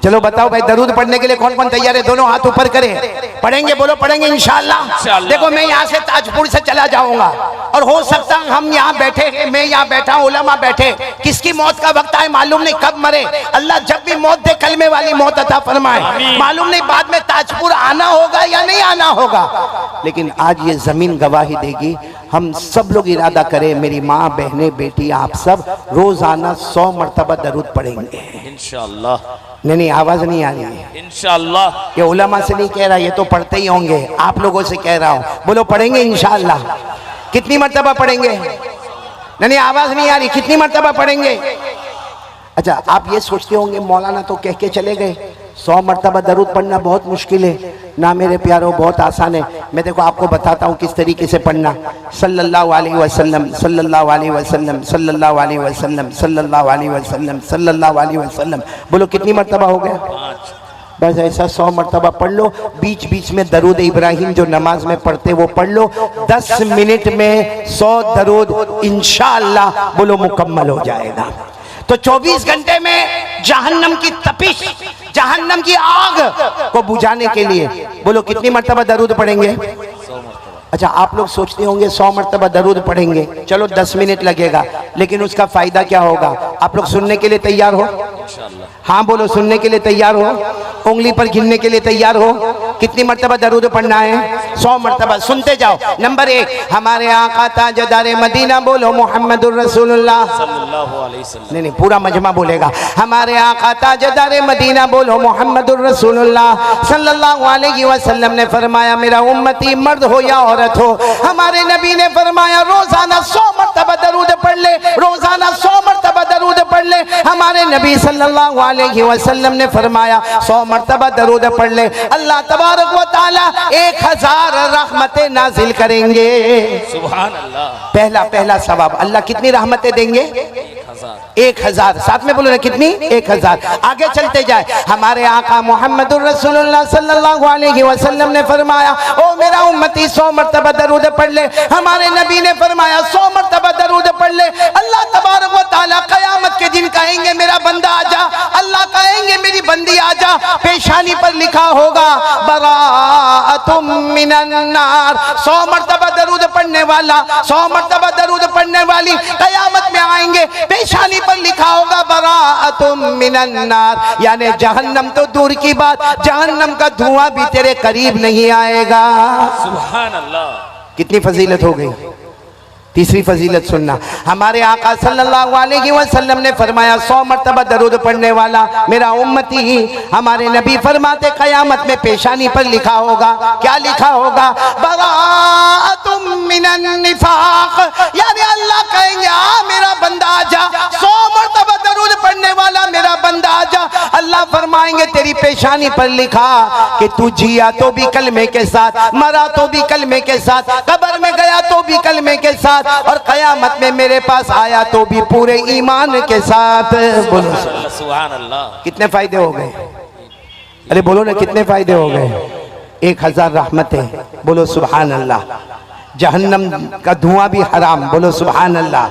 चलो बताओ भाई, दरूद पढ़ने के लिए कौन कौन तैयार है? दोनों हाथ ऊपर करें। पढ़ेंगे? बोलो पढ़ेंगे इंशाअल्लाह। देखो मैं यहाँ से ताजपुर से चला जाऊंगा और हो सकता हम यहाँ बैठे हैं, मैं यहाँ बैठा हूँ, उलमा बैठे, किसकी मौत का वक्त आए मालूम नहीं, कब मरे। अल्लाह जब भी मौत दे कलमे वाली मौत अता फरमाए। मालूम नहीं बाद में ताजपुर आना होगा या नहीं आना होगा, लेकिन आज ये जमीन गवाही देगी। हम सब लोग इरादा करें, मेरी माँ, बहनें, बेटी, आप सब रोजाना 100 मरतबा दरूद पढ़ेंगे इंशाअल्लाह। नहीं आवाज नहीं आ रही है इंशाअल्लाह। ये उलमा से नहीं कह रहा, ये तो पढ़ते ही होंगे, आप लोगों से कह रहा हूँ। बोलो पढ़ेंगे इंशाअल्लाह। कितनी मरतबा पढ़ेंगे? नहीं आवाज नहीं आ रही, कितनी मरतबा पढ़ेंगे? अच्छा आप ये सोचते होंगे मौलाना तो कह के चले गए, 100 मरतबा दरूद पढ़ना बहुत मुश्किल है ना मेरे प्यारों, बहुत आसान है। मैं देखो आपको बताता हूँ किस तरीके से पढ़ना। सल्लल्लाहु अलैहि वसल्लम, सल्लल्लाहु अलैहि वसल्लम, सल्लल्लाहु अलैहि वसल्लम, सल्लल्लाहु अलैहि वसल्लम, सल्लल्लाहु अलैहि वसल्लम। बोलो कितनी मरतबा हो गया? बस ऐसा 100 मरतबा पढ़ लो। बीच बीच में दरूद इब्राहिम जो नमाज में पढ़ते वो पढ़ लो। 10 मिनट में 100 दरूद इंशाअल्लाह बोलो मुकम्मल हो जाएगा। तो 24 घंटे में जहन्नम की तपिश, जहन्नम की आग को बुझाने के लिए बोलो कितनी मरतबा दरूद पढ़ेंगे? 100 मरतबा। अच्छा आप लोग सोचते होंगे 100 मरतबा दरूद पढ़ेंगे, चलो 10 मिनट लगेगा, लेकिन उसका फायदा क्या होगा? आप लोग सुनने के लिए तैयार हो? हाँ बोलो, सुनने के लिए तैयार हो? उंगली पर गिनने के लिए तैयार हो? कितनी मरतबा दरूद पढ़ना है? 100 मरतबा। सुनते जाओ। नंबर 1, हमारे आका ताजदार मदीना बोलो मोहम्मदुर रसूलुल्लाह सल्लल्लाहु अलैहि वसल्लम। नहीं पूरा मजमा बोलेगा। हमारे आका ताजदार मदीना बोलो मोहम्मदुर रसूलुल्लाह सल्लल्लाहु अलैहि वसल्लम ने फरमाया, मेरा उम्मती मर्द हो या औरत हो, हमारे नबी ने फरमाया रोजाना 100 मरतबा दरूद पढ़ ले, रोजाना 100 मरतबा दरूद पढ़ ले। हमारे नबी सल्लल्लाहु अलैहि वसल्लम ने फरमाया 100 मरतबा दरूद पढ़ ले, अल्लाह तबारक व तआला 1000 रहमतें नाजिल करेंगे। सुभान अल्लाह। पहला सवाब अल्लाह कितनी रहमतें देंगे? 1000। साथ में बोलो ना कितनी? 1000। आगे चलते जाए। हमारे आका मोहम्मदुर रसूलुल्लाह सल्लल्लाहु अलैहि वसल्लम ने फरमाया, ओ मेरा उम्मती 100 मरतबा दरूद पढ़ ले। हमारे नबी ने फरमाया 100 मरतबा दरूद पढ़ ले, अल्लाह तबारक व तआला क़यामत के दिन कहेंगे मेरा बंदा आजा, अल्लाह कहेंगे मेरी बंदी आजा। पेशानी पर लिखा होगा बराअतुम मिनन नार। 100 मरतबा दरूद पढ़ने वाला, 100 मरतबा दरूद पढ़ने वाली क़यामत में आएंगे, पेशानी पर लिखा होगा बराअतुम मिनन नार, यानी जहन्नम तो दूर की बात, जहन्नम का धुआं भी तेरे करीब नहीं आएगा। सुभान अल्लाह। कितनी फजीलत हो गई। तीसरी फजीलत सुनना, हमारे आका सल्लल्लाहु अलैहि वसल्लम ने फरमाया 100 मरतबा दरूद पढ़ने वाला मेरा उम्मती ही, हमारे नबी फरमाते क़यामत में पेशानी पर लिखा होगा, क्या लिखा होगा? बराअतुम मिनन निफाक, यानी अल्लाह कहेंगे आ मेरा बंदा आजा, 100 मरतबा दरूद पढ़ने वाला मेरा बंदा आजा। अल्लाह फरमाएंगे तेरी पेशानी पर लिखा कि तू जिया तो भी कलमे के साथ, मरा तो भी कलमे के साथ, कब्र में गया तो भी कलमे के साथ, और कयामत में मेरे पास आया तो भी पूरे ईमान के साथ। बोलो सुभान अल्लाह। कितने फायदे हो गए? अरे बोलो ना कितने फायदे हो गए? 1000 रहमतें। बोलो सुभान अल्लाह। जहन्नम का धुआं भी हराम। बोलो सुभान अल्लाह।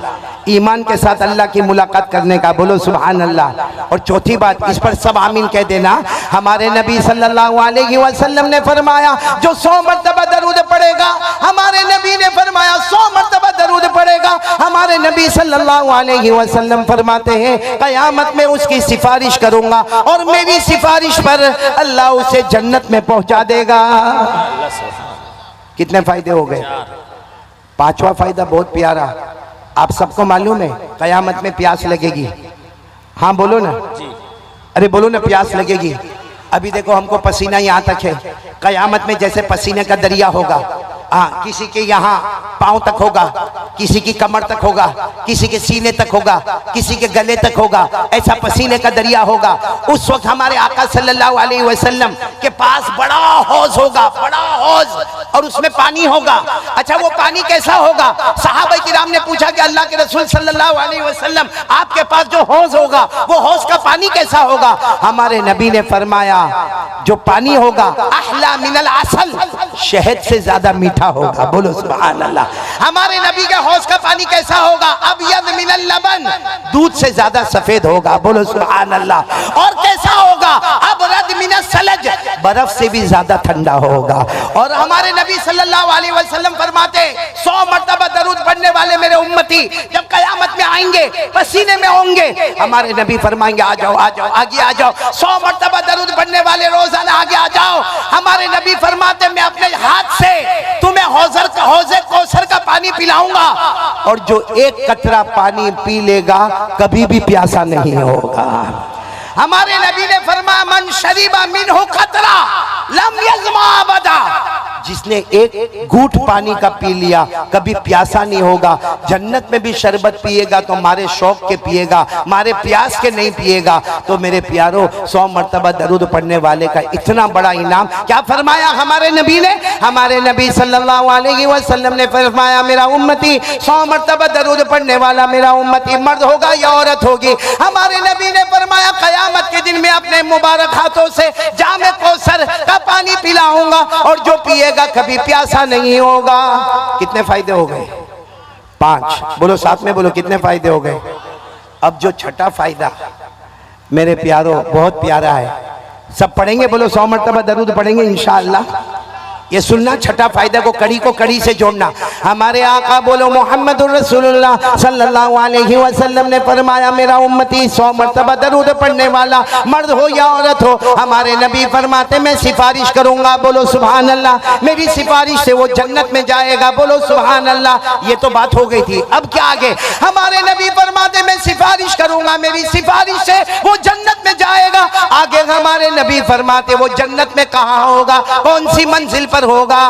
ईमान के साथ अल्लाह की मुलाकात करने का। बोलो सुभान अल्लाह। और चौथी बात, इस पर सब आमीन कह देना, हमारे नबी सल्लल्लाहु अलैहि वसल्लम ने फरमाया जो 100 मरतबा दरूद पढ़ेगा, हमारे नबी ने फरमाया 100 मरतबा दरूद पढ़ेगा, हमारे नबी सल्लल्लाहु अलैहि वसल्लम फरमाते हैं क़यामत में उसकी सिफारिश करूंगा और मेरी सिफारिश पर अल्लाह उसे जन्नत में पहुंचा देगा। कितने फायदे हो गए? 5वां फायदा बहुत प्यारा, आप सबको मालूम है क़यामत में प्यास लगेगी। हाँ बोलो ना। अरे बोलो ना प्यास लगेगी। अभी देखो हमको पसीना यहाँ तक है, क़यामत में जैसे पसीने का दरिया होगा, हाँ किसी के यहाँ पाँव तक होगा, किसी की कमर तक होगा, किसी के सीने तक होगा, किसी के गले तक होगा, ऐसा पसीने का दरिया होगा। उस वक्त हमारे आका सल्लल्लाहु अलैहि वसल्लम के पास बड़ा हौज होगा, बड़ा हौज, और उसमें पानी होगा। अच्छा वो पानी कैसा होगा? सहाबा किराम ने पूछा कि अल्लाह के रसूल सल्लल्लाहु अलैहि वसल्लम आपके पास जो हौज होगा वो हौज का पानी कैसा होगा? हमारे नबी ने फरमाया जो पानी होगा अहला मिनल असल, शहद से ज्यादा मीठा होगा। बोलो सुभान अल्लाह। हमारे नबी के हौज का पानी कैसा होगा? अबयद मिनल लबन, दूध से ज्यादा सफेद होगा। बोलो सुभान अल्लाह। और कैसा होगा? सलज, बर्फ से भी ज्यादा ठंडा होगा। और हमारे नबी सल्लल्लाहु अलैहि वसल्लम फरमाते 100 मर्तबा दरूद पढ़ने वाले मेरे उम्मती जब कयामत में आएंगे पसीने में होंगे, हमारे नबी फरमाएंगे आ जाओ आ जाओ आगे आ जाओ। 100 मर्तबा दरूद पढ़ने वाले रोजाना आगे आ जाओ। हमारे नबी फरमाते मैं अपने हाथ से तुम्हें हौज़े कौसर का पानी पिलाऊंगा, और जो एक कतरा पानी पी लेगा कभी भी प्यासा नहीं होगा। हमारे नबी ने फरमाया मन शरीबा मिनहु कतरा लम यज़मा अबदा, जिसने एक घूंट पानी का पी लिया कभी प्यासा नहीं होगा। जन्नत में भी शरबत पिएगा तो मारे शौक के पिएगा, मारे प्यास के नहीं पिएगा। तो मेरे प्यारो 100 मर्तबा दरूद पढ़ने वाले का इतना बड़ा इनाम क्या फरमाया हमारे नबी ने? हमारे नबी सल्लल्लाहु अलैहि वसल्लम ने फरमाया मेरा उम्मती 100 मर्तबा दरूद पढ़ने वाला मेरा उम्मती मर्द होगा या औरत होगी। हमारे नबी ने फरमाया कयामत के दिन में अपने मुबारक हाथों से जामे कौसर का पानी पिलाऊंगा, और जो पिएगा कभी प्यासा नहीं होगा। कितने फायदे हो गए? 5। बोलो साथ में बोलो कितने फायदे हो गए? अब जो छठा फायदा मेरे प्यारो बहुत प्यारा है, सब पढ़ेंगे। बोलो 100 मर्तबा दरूद पढ़ेंगे इंशाअल्लाह। ये सुनना, छठा फायदा को कड़ी से जोड़ना। हमारे आका बोलो मोहम्मदुर रसूलुल्लाह सल्लल्लाहु अलैहि वसल्लम ने फरमाया मेरा उम्मती 100 मर्तबा दरूद पढ़ने वाला मर्द हो या औरत हो, हमारे नबी फरमाते मैं सिफारिश करूंगा। बोलो सुभान अल्लाह, मेरी सिफारिश से वो जन्नत में जाएगा। बोलो सुभान अल्लाह। ये तो बात हो गई थी, अब क्या आगे? हमारे नबी फरमाते मैं सिफारिश करूंगा, मेरी सिफारिश से वो जन्नत में जाएगा। आगे हमारे नबी फरमाते वो जन्नत में कहाँ होगा, कौन सी मंजिल पर होगा?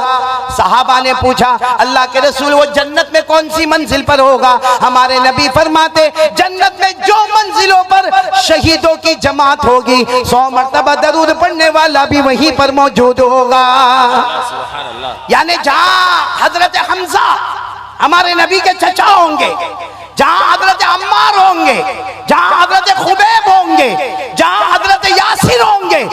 सहाबा ने पूछा अल्लाह के रसूल वो जन्नत में कौन सी मंजिल पर होगा? हमारे नबी फरमाते जन्नत में जो मंजिलों पर शहीदों की जमात होगी 100 मर्तबा दरूद पढ़ने वाला भी वहीं पर मौजूद होगा। यानी जहां हजरत हमजा हमारे नबी के चचा होंगे, जहां हजरत अम्मार होंगे, जहां हजरत खुबैब होंगे, जहां हजरत यासिर होंगे,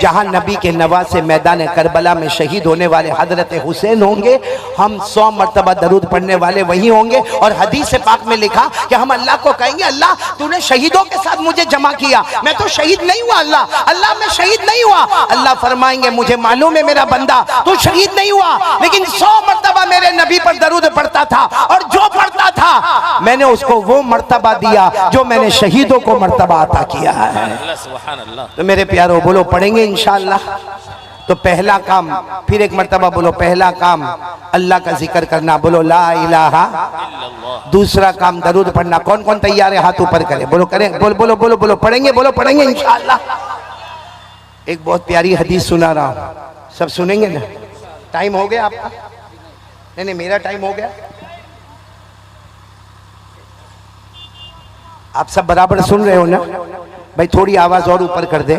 जहां नबी के नवासे मैदान करबला में शहीद होने वाले हजरत हुसैन होंगे, हम 100 मर्तबा दरूद पढ़ने वाले वही होंगे। और हदीस पाक में लिखा कि हम अल्लाह को कहेंगे अल्लाह तूने शहीदों के साथ मुझे जमा किया, मैं तो शहीद नहीं हुआ। अल्लाह मैं शहीद नहीं हुआ। अल्लाह फरमाएंगे मुझे मालूम है मेरा बंदा तू शहीद नहीं हुआ, लेकिन 100 मर्तबा मेरे नबी पर दरूद पढ़ता था, और जो पढ़ता था मैंने उसको वो मर्तबा दिया जो मैंने शहीदों को मर्तबा अता किया है। तो मेरे प्यारो बोलो पढ़ेंगे इंशाअल्लाह। तो पहला काम, फिर एक मर्तबा बोलो, पहला काम अल्लाह का जिक्र करना, बोलो ला इलाहा। दूसरा काम दरूद पढ़ना। कौन कौन तैयार है हाथ ऊपर करे, बोलो करें, बोलो बोलो बोलो बोलो पढ़ेंगे, बोलो पढ़ेंगे इंशाअल्लाह। एक बहुत प्यारी हदीस सुना रहा हूं, सब सुनेंगे ना? टाइम हो गया आपका? नहीं मेरा टाइम हो गया। आप सब बराबर सुन रहे हो ना भाई? थोड़ी आवाज और ऊपर कर दे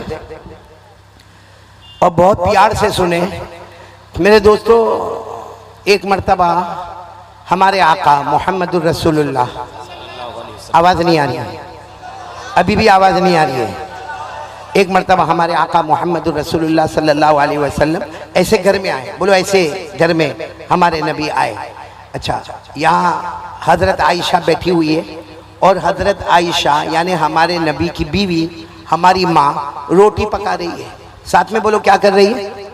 और बहुत प्यार से सुने मेरे दोस्तों। एक मर्तबा हमारे आका मोहम्मदुर रसूलुल्लाह, आवाज नहीं आ रही है, अभी भी आवाज नहीं आ रही है। एक मर्तबा हमारे आका मोहम्मदुर रसूलुल्लाह सल्लल्लाहु अलैहि वसल्लम ऐसे घर में आए। बोलो ऐसे घर में हमारे नबी आए। अच्छा, यहाँ हजरत आयशा बैठी हुई है, और हजरत आयशा यानी हमारे नबी की बीवी हमारी माँ रोटी पका रही है। साथ में बोलो क्या कर रही है?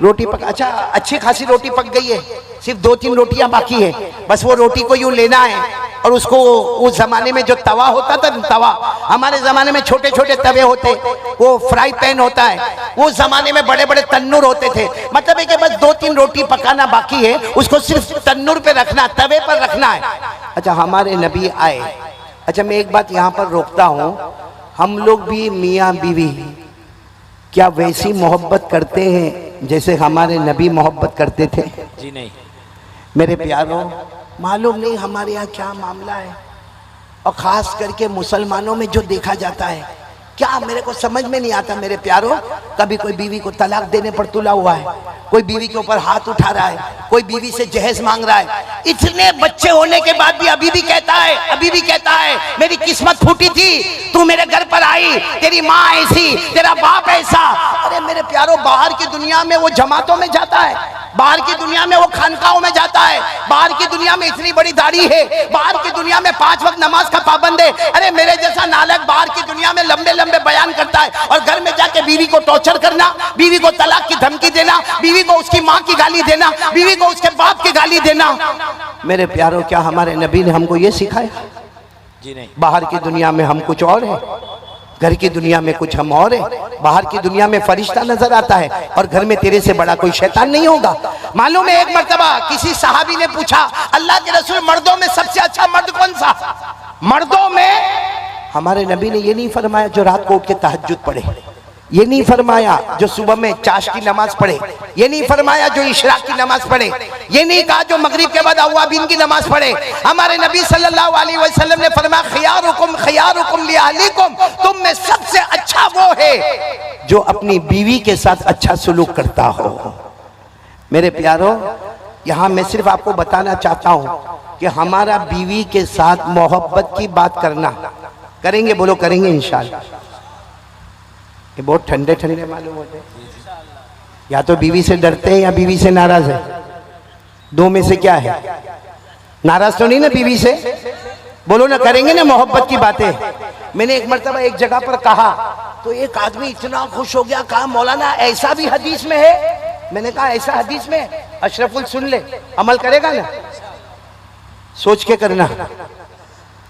रोटी पका। अच्छा, अच्छी खासी रोटी पक गई है, सिर्फ 2-3 रोटियां बाकी है। बस वो रोटी को यूं लेना है, और उसको उस जमाने में जो तवा होता था, तवा हमारे जमाने में छोटे छोटे तवे होते, वो फ्राई पैन होता है। उस जमाने में बड़े बड़े तन्नूर होते थे। मतलब है कि बस 2-3 रोटी पकाना बाकी है, उसको सिर्फ तन्नूर पे रखना, तवे पर रखना है। अच्छा, हमारे नबी आए। अच्छा, मैं एक बात यहाँ पर रोकता हूँ, हम लोग भी मियाँ बीवी क्या वैसी मोहब्बत करते हैं जैसे हमारे नबी मोहब्बत करते थे? जी नहीं मेरे प्यारों, मालूम नहीं हमारे यहाँ क्या मामला है, और खास करके मुसलमानों में जो देखा जाता है क्या मेरे को समझ में नहीं आता। मेरे प्यारों, कभी कोई बीवी को तलाक देने पर तुला हुआ है, कोई बीवी के ऊपर हाथ उठा रहा है, कोई बीवी से जहेज मांग रहा है। इतने बच्चे होने के बाद भी अभी भी कहता है मेरी किस्मत फूटी थी, तू मेरे घर पर आई, तेरी माँ ऐसी, तेरा बाप ऐसा। अरे मेरे प्यारों, बाहर की दुनिया में वो जमातों में जाता है, बाहर की दुनिया में वो खानकाहों में जाता है, बाहर की दुनिया में इतनी बड़ी दाढ़ी है, बाहर की दुनिया में 5 वक्त नमाज का पाबंद है। अरे मेरे जैसा नालक बाहर की दुनिया में लंबे लंबे बयान करता है और घर में जाके बीवी को टॉर्चर करना, बीवी को तलाक की धमकी देना, बीवी को उसकी माँ की गाली देना, बीवी को उसके बाप की गाली देना। मेरे प्यारों, क्या हमारे नबी ने हमको ये सिखाया? जी नहीं। बाहर की दुनिया में हम कुछ और है, घर की दुनिया में कुछ हम और है। बाहर की दुनिया में फरिश्ता नजर आता है और घर में तेरे से बड़ा कोई शैतान नहीं होगा। मालूम है, एक मर्तबा किसी सहाबी ने पूछा, अल्लाह के रसूल, मर्दों में सबसे अच्छा मर्द कौन सा? मर्दों में हमारे नबी ने ये नहीं फरमाया जो रात को उठ के तहज्जुद पढ़े, ये नहीं फरमाया जो सुबह में चाश की नमाज पढ़े, ये नहीं फरमाया जो इशराक की नमाज पढ़े, ये नहीं कहा जो मगरिब के बाद अव्वाबीन की नमाज पढ़े। हमारे नबी सल्लल्लाहु अलैहि वसल्लम ने फरमाया, खियारुकुम लिअहलिकुम, तुम में सबसे अच्छा वो है जो अपनी बीवी के साथ अच्छा सुलूक करता हो। मेरे प्यारों, यहाँ मैं सिर्फ आपको बताना चाहता हूँ कि हमारा बीवी के साथ मोहब्बत की बात करना करेंगे, बोलो करेंगे इंशाअल्लाह। ये बहुत ठंडे ठंडे मालूम होते हैं, या तो बीवी से डरते हैं या बीवी से नाराज है। दो में से क्या है? नाराज तो नहीं ना बीवी से? बोलो ना, करेंगे ना मोहब्बत की बातें। मैंने एक मर्तबा एक जगह पर कहा तो एक आदमी इतना खुश हो गया, कहा मौलाना ऐसा भी हदीस में है? मैंने कहा ऐसा हदीस में? अशरफुल सुन ले, अमल करेगा ना? सोच के करना,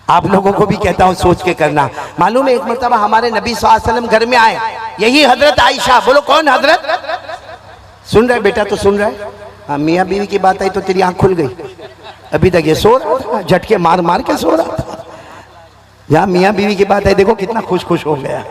आप लोगों को भी कहता हूं सोच के करना। मालूम है, एक मर्तबा हमारे नबी सल्लल्लाहु अलैहि वसल्लम घर में आए, यही हजरत आयशा, बोलो कौन हजरत? सुन रहा है बेटा? तो सुन रहा है। हाँ, मियाँ बीवी की बात आई तो तेरी आंख खुल गई। अभी तक ये सो रहा था, झटके मार मार के सो रहा था। यहाँ मियाँ बीवी की बात आई, देखो कितना खुश खुश हो गया।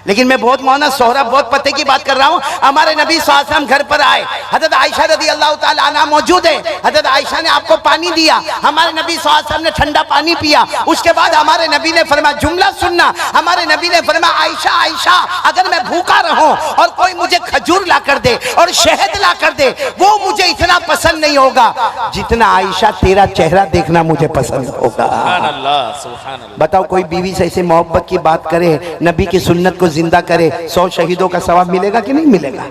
लेकिन मैं बहुत मौना सोहरा बहुत पते की बात कर रहा हूँ। हमारे नबी सल्लल्लाहु अलैहि वसल्लम घर पर आए, हजरत आयशा रज़ी अल्लाह ताला अन्हा मौजूद है। हजरत आयशा ने आपको पानी दिया, हमारे नबी सल्लल्लाहु अलैहि वसल्लम ने ठंडा पानी पिया। उसके बाद हमारे नबी ने फरमाया, जुमला सुनना, हमारे नबी ने फरमाया, आयशा आयशा, अगर मैं भूखा रहूं और कोई मुझे खजूर ला कर दे और शहद ला कर दे, वो मुझे इतना पसंद नहीं होगा जितना आयशा तेरा चेहरा देखना मुझे पसंद होगा। सुभान अल्लाह, सुभान अल्लाह। बताओ, कोई बीवी से ऐसे मोहब्बत की बात करे, नबी की सुन्नत को जिंदा करे, 100 शहीदों का सवाब मिलेगा कि नहीं मिलेगा?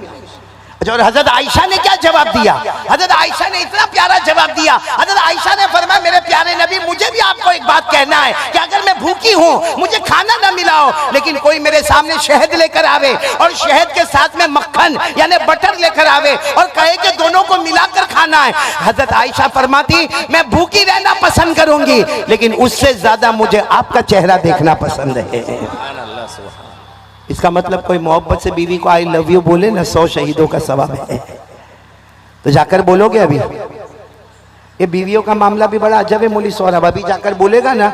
अच्छा, और हजरत आयशा ने क्या जवाब दिया? हजरत आयशा ने इतना प्यारा जवाब दिया। हजरत आयशा ने फरमाया, मेरे प्यारे नबी, मुझे भी आपको एक बात कहना है कि अगर मैं भूखी हूँ, मुझे खाना ना मिला हो, लेकिन कोई मेरे सामने शहद लेकर आवे और शहद के साथ में मक्खन यानी बटर लेकर आवे और कहे कि दोनों को मिलाकर खाना है, हजरत आयशा फरमाती, मैं भूखी रहना पसंद करूंगी, लेकिन उससे ज्यादा मुझे आपका चेहरा देखना पसंद है। सुभान अल्लाह, सुभान। इसका मतलब कोई मोहब्बत से बीवी को आई लव यू बोले ना, 100 शहीदों का सवाब है। तो जाकर बोलोगे? अभी ये बीवियों का मामला भी बड़ा अजब है मौली सौरभ। अभी जाकर बोलेगा ना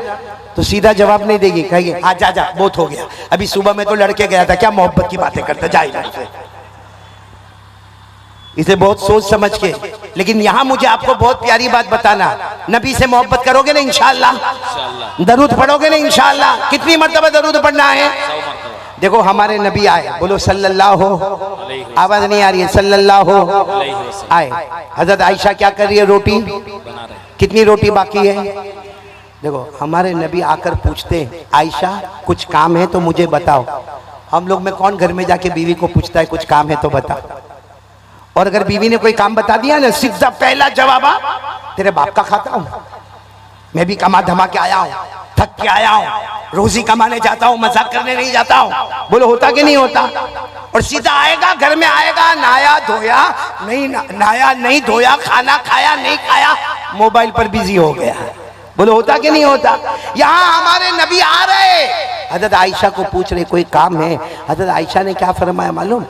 तो सीधा जवाब नहीं देगी, कहेगी हाँ जा जा, बहुत हो गया, अभी सुबह में तो लड़के गया था, क्या मोहब्बत की बातें करता, जा। इसे बहुत सोच समझ के। लेकिन यहाँ मुझे आपको बहुत प्यारी बात बताना, नबी से मोहब्बत करोगे ना इंशाअल्लाह? दरूद पढ़ोगे ना इंशाअल्लाह? कितनी मर्तबा दरूद पढ़ना है? देखो, हमारे नबी आए, बोलो सल्लल्लाहु, आवाज नहीं आ रही है, सल्लल्लाहु आए। हजरत आयशा क्या कर रही है? रोटी बना रहे। कितनी रोटी बाकी है? देखो, हमारे नबी आकर पूछते हैं, आयशा कुछ काम है तो मुझे बताओ। हम लोग में कौन घर में जाके बीवी को पूछता है कुछ काम है तो बता? और अगर बीवी ने कोई काम बता दिया ना, सीधा पहला जवाब, तेरे बाप का खाता हूं, मैं भी कमा धमा के आया हूं, थक के आया हूं, रोजी कमाने जाता हूं, मजाक करने नहीं जाता हूं। बोलो होता कि नहीं होता? और सीधा आएगा, घर में आएगा, नाया धोया नहीं, नाया नहीं धोया, खाना खाया नहीं खाया, मोबाइल पर बिजी हो गया। बोलो होता कि नहीं होता? यहाँ हमारे नबी आ रहे, हजरत आयशा को पूछ रहे कोई काम है। हजरत आयशा ने क्या फरमाया मालूम?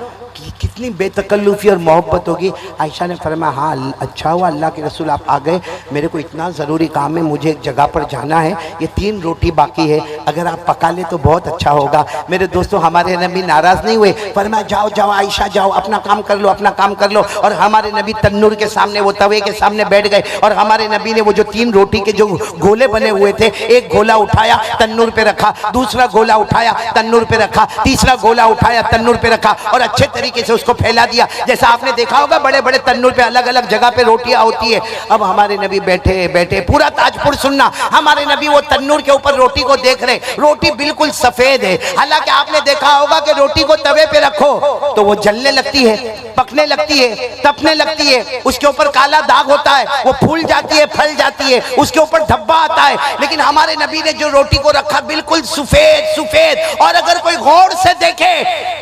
कितनी बेतकल्लुफी और मोहब्बत होगी। आयशा ने फरमाया, हाँ अच्छा हुआ अल्लाह के रसूल आप आ गए, मेरे को इतना ज़रूरी काम है, मुझे एक जगह पर जाना है, ये 3 रोटी बाकी है, अगर आप पका ले तो बहुत अच्छा होगा। मेरे दोस्तों, हमारे नबी नाराज़ नहीं हुए, फरमाया जाओ जाओ आयशा जाओ, अपना काम कर लो, अपना काम कर लो। और हमारे नबी तन्नूर के सामने, वो तवे के सामने बैठ गए और हमारे नबी ने वो जो 3 रोटी के जो गोले बने हुए थे, एक गोला उठाया तन्नूर पे रखा, दूसरा गोला उठाया तन्नूर पे रखा, तीसरा गोला उठाया तन्नूर पे रखा और अच्छे तरीके से उसको फैला दिया। जैसा आपने देखा होगा बड़े बड़े तन्नूर पे अलग अलग जगह पे रोटियां होती है। अब हमारे नबी बैठे बैठे, पूरा ताजपुर सुनना, हमारे नबी वो तन्नूर के ऊपर रोटी को देख रहे। रोटी बिल्कुल सफेद है। हालांकि आपने देखा होगा कि रोटी को तवे पे रखो तो वो जलने लगती है, पकने लगती है, तपने लगती है, उसके ऊपर काला दाग होता है, वो फूल जाती है, फल जाती है, उसके ऊपर धब्बा आता है। लेकिन हमारे नबी ने जो रोटी को रखा बिल्कुल सफेद सफेद, और अगर कोई गौर से देखे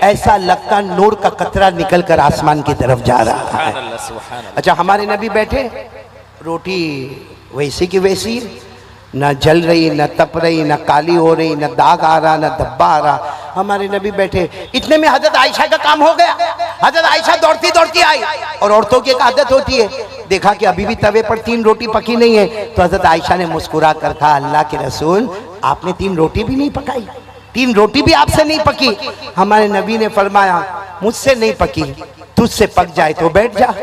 ऐसा लगता नूर का कतरा निकल कर आसमान की तरफ जा रहा है। अच्छा, हमारे नबी बैठे, रोटी वैसी की वैसी, न जल रही, न तप रही, न काली हो रही, न दाग आ रहा, न धब्बा आ रहा। हमारे नबी बैठे, इतने में हजरत आयशा का काम हो गया। हजरत आयशा दौड़ती दौड़ती आई, और औरतों की एक आदत होती है, देखा कि अभी भी तवे पर 3 रोटी पकी नहीं है, तो हजरत आयशा ने मुस्कुरा कर कहा, अल्लाह के रसूल, आपने 3 रोटी भी नहीं पकाई, 3 रोटी भी आपसे नहीं पकी। हमारे नबी ने फरमाया, मुझसे नहीं पकी, तुझसे पक जाए तो बैठ जा।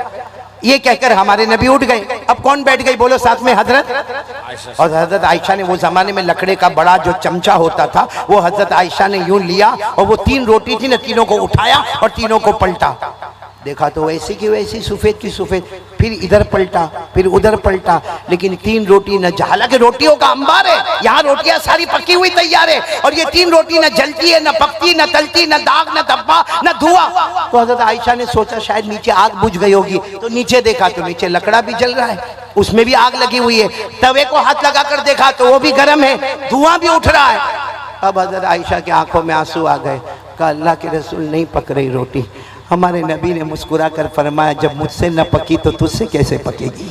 ये कहकर हमारे नबी उठ गए। अब कौन बैठ गई बोलो साथ में? हजरत। और हजरत आयशा ने, वो जमाने में लकड़े का बड़ा जो चमचा होता था वो हजरत आयशा ने यूं लिया, और वो 3 रोटी थी ना, तीनों को उठाया और तीनों को पलटा। देखा तो वैसी की वैसी, सफेद की सफेद, फिर इधर पलटा, फिर उधर पलटा, लेकिन 3 रोटी न, हालांकि रोटियों का अंबार है, यहाँ रोटियां सारी पकी हुई तैयार है, और ये 3 रोटी न जलती है, न पकती, न तलती, न दाग, न धब्बा, न धुआं। तो हजरत आयशा ने सोचा शायद नीचे आग बुझ गई होगी, तो नीचे देखा तो नीचे लकड़ा भी जल रहा है, उसमें भी आग लगी हुई है। तवे को हाथ लगा कर देखा तो वो भी गर्म है, धुआं भी उठ रहा है। अब हजरत आयशा की आंखों में आंसू आ गए। कहा, अल्लाह के रसूल, नहीं पक रही रोटी। हमारे नबी ने मुस्कुरा कर फरमाया, जब मुझसे न पकी तो तुझसे कैसे पकेगी,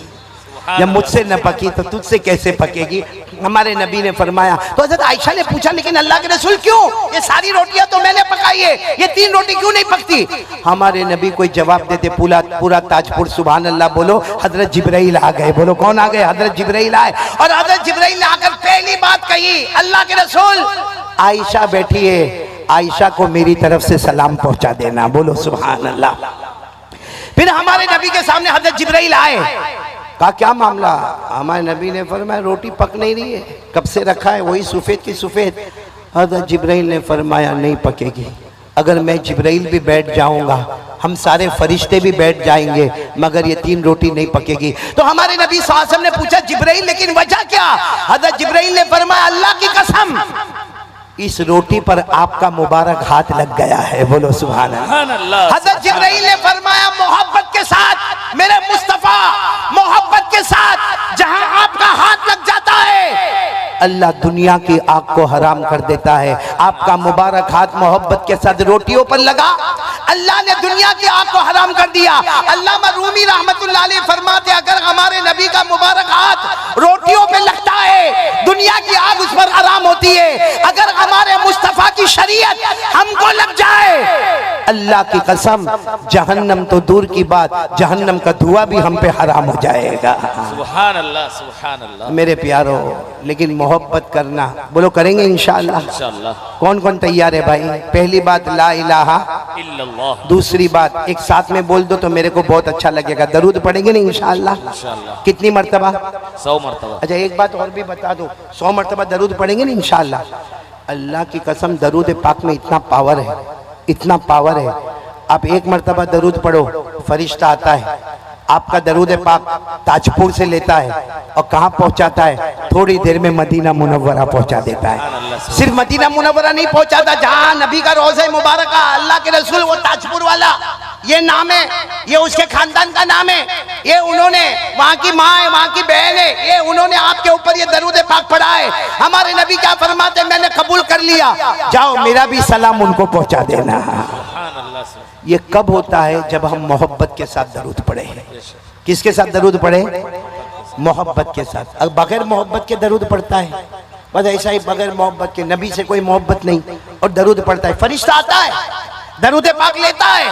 जब मुझसे न पकी तो तुझसे कैसे पकेगी। हमारे नबी ने फरमाया। तो हजरत आयशा ने पूछा, लेकिन अल्लाह के रसूल क्यों, ये सारी रोटियां तो मैंने पकाई है, ये 3 रोटी क्यों नहीं पकती? हमारे नबी कोई जवाब देते, पूरा ताजपुर सुभान अल्लाह बोलो, हजरत जिब्राइल आ गए। बोलो कौन आ गए? हजरत जिब्राइल आए। और हजरत जिब्राइल ने आकर पहली बात कही, अल्लाह के रसूल, आयशा बैठी है, आयशा को मेरी तरफ से सलाम पहुंचा देना। बोलो सुभान अल्लाह। फिर हमारे नबी के सामने हजरत जिब्राइल आए। कहा, क्या मामला? हमारे नबी ने फरमाया, रोटी पक नहीं रही है, कब से रखा है, वही सफेद की सफेद। हजरत जिब्राइल ने फरमाया, नहीं पकेगी। अगर मैं जिब्राइल भी बैठ जाऊंगा, हम सारे फरिश्ते भी बैठ जाएंगे, मगर ये 3 रोटी नहीं पकेगी। तो हमारे नबी सल्लल्लाहु अलैहि वसल्लम ने पूछा, जिब्राइल लेकिन वजह क्या? हजरत जिब्राइल ने फरमाया, अल्लाह की कसम, इस रोटी पर आपका मुबारक हाथ लग गया है। बोलो सुभान अल्लाह। हजरत जिब्राइल ने फरमाया, मोहब्बत के साथ मेरे मुस्तफा, मोहब्बत के साथ जहां आपका हाथ लग जाता है, अल्लाह दुनिया की आग को हराम कर देता है। आपका मुबारक हाथ मोहब्बत के साथ रोटियों पर लगा, अल्लाह ने दुनिया की आग को हराम कर दिया। अल्लामा रूमी रहमतुल्लाह अलैह फरमाते, अगर हमारे नबी का मुबारक हाथ रोटियों पे लगता है, दुनिया की आग उस पर हराम होती है। अगर हमारे मुस्तफा की शरीयत हमको लग जाए, अल्लाह की कसम, जहन्नम तो दूर की बात, जहन्नम का धुआं भी हम पे हराम हो जाएगा। सुभान अल्लाह, सुभान अल्लाह। मेरे प्यारो, लेकिन मोहब्बत करना, बोलो करेंगे इंशाअल्लाह। इंशाअल्लाह। कौन कौन तैयार है भाई? पहली बात ला इलाहा इल्लल्लाह, दूसरी बात एक साथ में बोल दो तो मेरे को बहुत अच्छा लगेगा, दरूद पढ़ेंगे ना इंशाअल्लाह। इंशाअल्लाह। कितनी मर्तबा? 100 मर्तबा। अच्छा, एक बात और भी बता दो, 100 मर्तबा दरूद पढ़ेंगे ना इंशाअल्लाह। अल्लाह की कसम, दरूद पाक में इतना पावर है, इतना पावर है। आप एक मर्तबा दरूद पढ़ो, फरिश्ता आता है, आपका दरूद पाक ताजपुर से लेता है और कहाँ पहुँचाता है? थोड़ी देर में मदीना मुनव्वरा पहुँचा देता है। सिर्फ मदीना मुनव्वरा नहीं पहुँचाता, जहाँ नबी का रोज़ा मुबारक, अल्लाह के रसूल, वो ताजपुर वाला, ये नाम है, ये उसके खानदान का नाम है, ये उन्होंने, वहाँ की माँ है, वहाँ की बहन है, ये उन्होंने आपके ऊपर ये दरूद पाक पढ़ा है। हमारे नबी क्या फरमाते, मैंने कबूल कर लिया, जाओ मेरा भी सलाम उनको पहुँचा देना। ये कब होता है? जब हम मोहब्बत के साथ दरूद पढ़े। किसके साथ दरूद पढ़े? मोहब्बत के साथ। अब बगैर मोहब्बत के दरूद पढ़ता है, बस ऐसा ही, बगैर मोहब्बत के, नबी से कोई मोहब्बत नहीं और दरूद पढ़ता है। फरिश्ता आता है, दरूद पाक लेता है,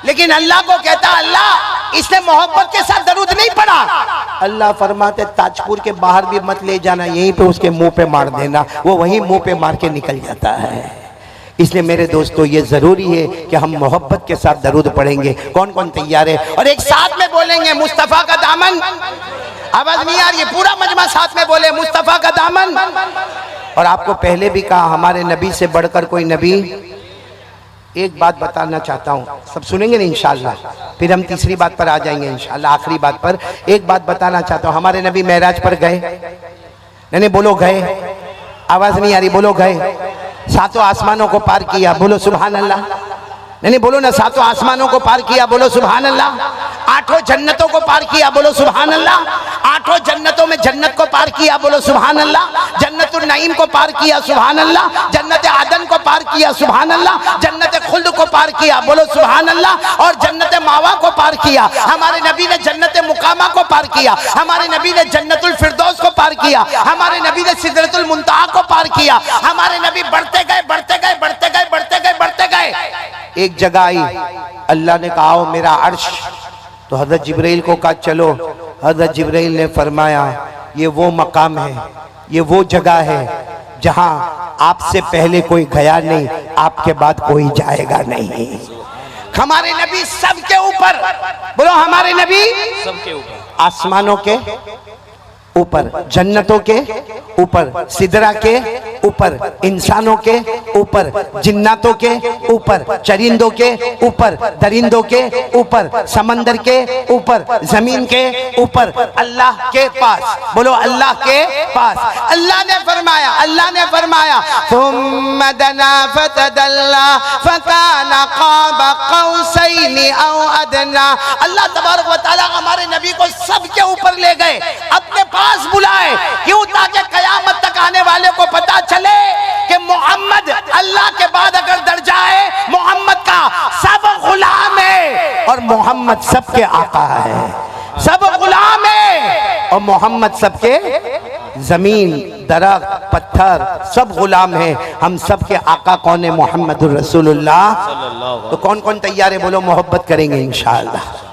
लेकिन अल्लाह को कहता है, अल्लाह इसने मोहब्बत के साथ दरूद नहीं पढ़ा। अल्लाह फरमाते, ताजपुर के बाहर भी मत ले जाना, यहीं पे उसके मुंह पे मार देना, वो वहीं मुंह पे मार के निकल जाता है। इसलिए मेरे दोस्तों, ये जरूरी है कि हम मोहब्बत के साथ दरूद पढ़ेंगे। कौन कौन तैयार है? और एक साथ में बोलेंगे, मुस्तफा का दामन। आवाज नहीं आ रही है? पूरा मजमा साथ में बोले, मुस्तफा का दामन। और आपको पहले भी कहा, हमारे नबी से बढ़कर कोई नबी, एक बात बताना चाहता हूँ, सब सुनेंगे ना इंशाल्लाह, फिर हम तीसरी बात पर आ जाएंगे इंशाल्लाह, आखिरी बात पर। एक बात बताना चाहता हूँ, हमारे नबी मेराज पर गए, नहीं बोलो गए, आवाज नहीं आ रही, बोलो गए। सातों आसमानों को पार किया, बोलो सुभान अल्लाह। नहीं बोलो ना, सातों आसमानों को पार किया, बोलो सुभान अल्लाह। आठों जन्नतों को पार किया, बोलो सुभान अल्लाह। आठों जन्नतों में जन्नत को पार किया, बोलो सुभान अल्लाह। जन्नतुल नईम को पार किया, सुभान अल्लाह। जन्नत आदन को पार किया, सुभान अल्लाह। जन्नत खुल्द को पार किया, बोलो सुभान अल्लाह। और जन्नत मावा को पार किया। हमारे नबी ने जन्नत मुकामा को पार किया, हमारे नबी ने जन्नतुल फिरदौस को पार किया, हमारे नबी ने सिदरतुल मुंतहा को पार किया। हमारे नबी बढ़ते गए, बढ़ते गए, बढ़ते गए, बढ़ते गए, बढ़ते गए। एक जगह आई, अल्लाह ने कहा मेरा अर्श, तो हजरत जिब्राइल को कहा चलो। हजरत जिब्राइल ने फरमाया ये वो मकाम है, ये वो जगह है जहां आपसे पहले कोई गया नहीं, आपके बाद कोई जाएगा नहीं। हमारे नबी सबके ऊपर, बोलो हमारे नबी सबके ऊपर, आसमानों के ऊपर, जन्नतों के ऊपर, सिदरा के ऊपर, इंसानों के ऊपर, जिन्नातों के ऊपर, चरिंदों के ऊपर, दरिंदों के ऊपर, समंदर के ऊपर, जमीन के ऊपर, अल्लाह के पास, बोलो अल्लाह के पास। अल्लाह ने फरमाया, अल्लाह ने फरमाया थुम्मा दना फतदल्ला फकाना क़ाब क़ौसैनि औ अदना। अल्लाह तबारक व तआला हमारे नबी को सबके ऊपर ले गए, अपने पास बुलाए, क्यों? ताकि कयामत तक आने वाले को पता चले कि मोहम्मद अल्लाह के बाद अगर दर्जा है मोहम्मद का, सब गुलाम है और मोहम्मद सबके आका है। सब गुलाम है और मोहम्मद सबके, जमीन, दरख्त, पत्थर सब गुलाम है। हम सबके आका कौन है? मोहम्मदुर रसूलुल्लाह। तो कौन कौन तैयार है? बोलो मोहब्बत करेंगे इंशाअल्लाह।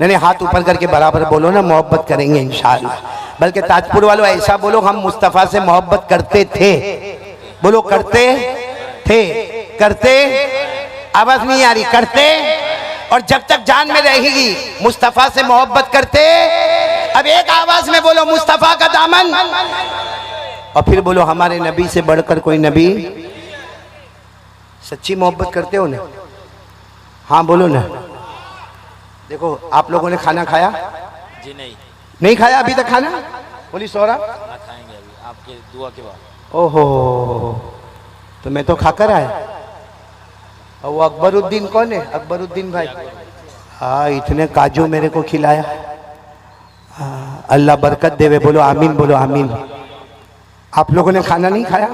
नहीं हाथ ऊपर करके बराबर बोलो ना, मोहब्बत करेंगे इंशाअल्लाह। बल्कि ताजपुर वालों ऐसा बोलो, हम मुस्तफ़ा से मोहब्बत करते थे, बोलो करते थे, करते, आवाज नहीं आ रही, करते, और जब तक जान में रहेगी मुस्तफ़ा से मोहब्बत करते। अब एक आवाज में बोलो मुस्तफ़ा का दामन, और फिर बोलो हमारे नबी से बढ़कर कोई नबी। सच्ची मोहब्बत करते हो ना? हाँ बोलो ना। देखो आप लोगों ने खाना खाया? जी नहीं, नहीं खाया अभी तक खाना? बोली सोरा खाना खाएंगे अभी आपके दुआ के बाद। ओहो, तो मैं तो खाकर आया। और वो अकबरुद्दीन कौन है? अकबरुद्दीन भाई, हाँ इतने काजू मेरे को खिलाया। हाँ, अल्लाह बरकत देवे, बोलो आमीन, बोलो आमीन। आप लोगों ने खाना नहीं खाया?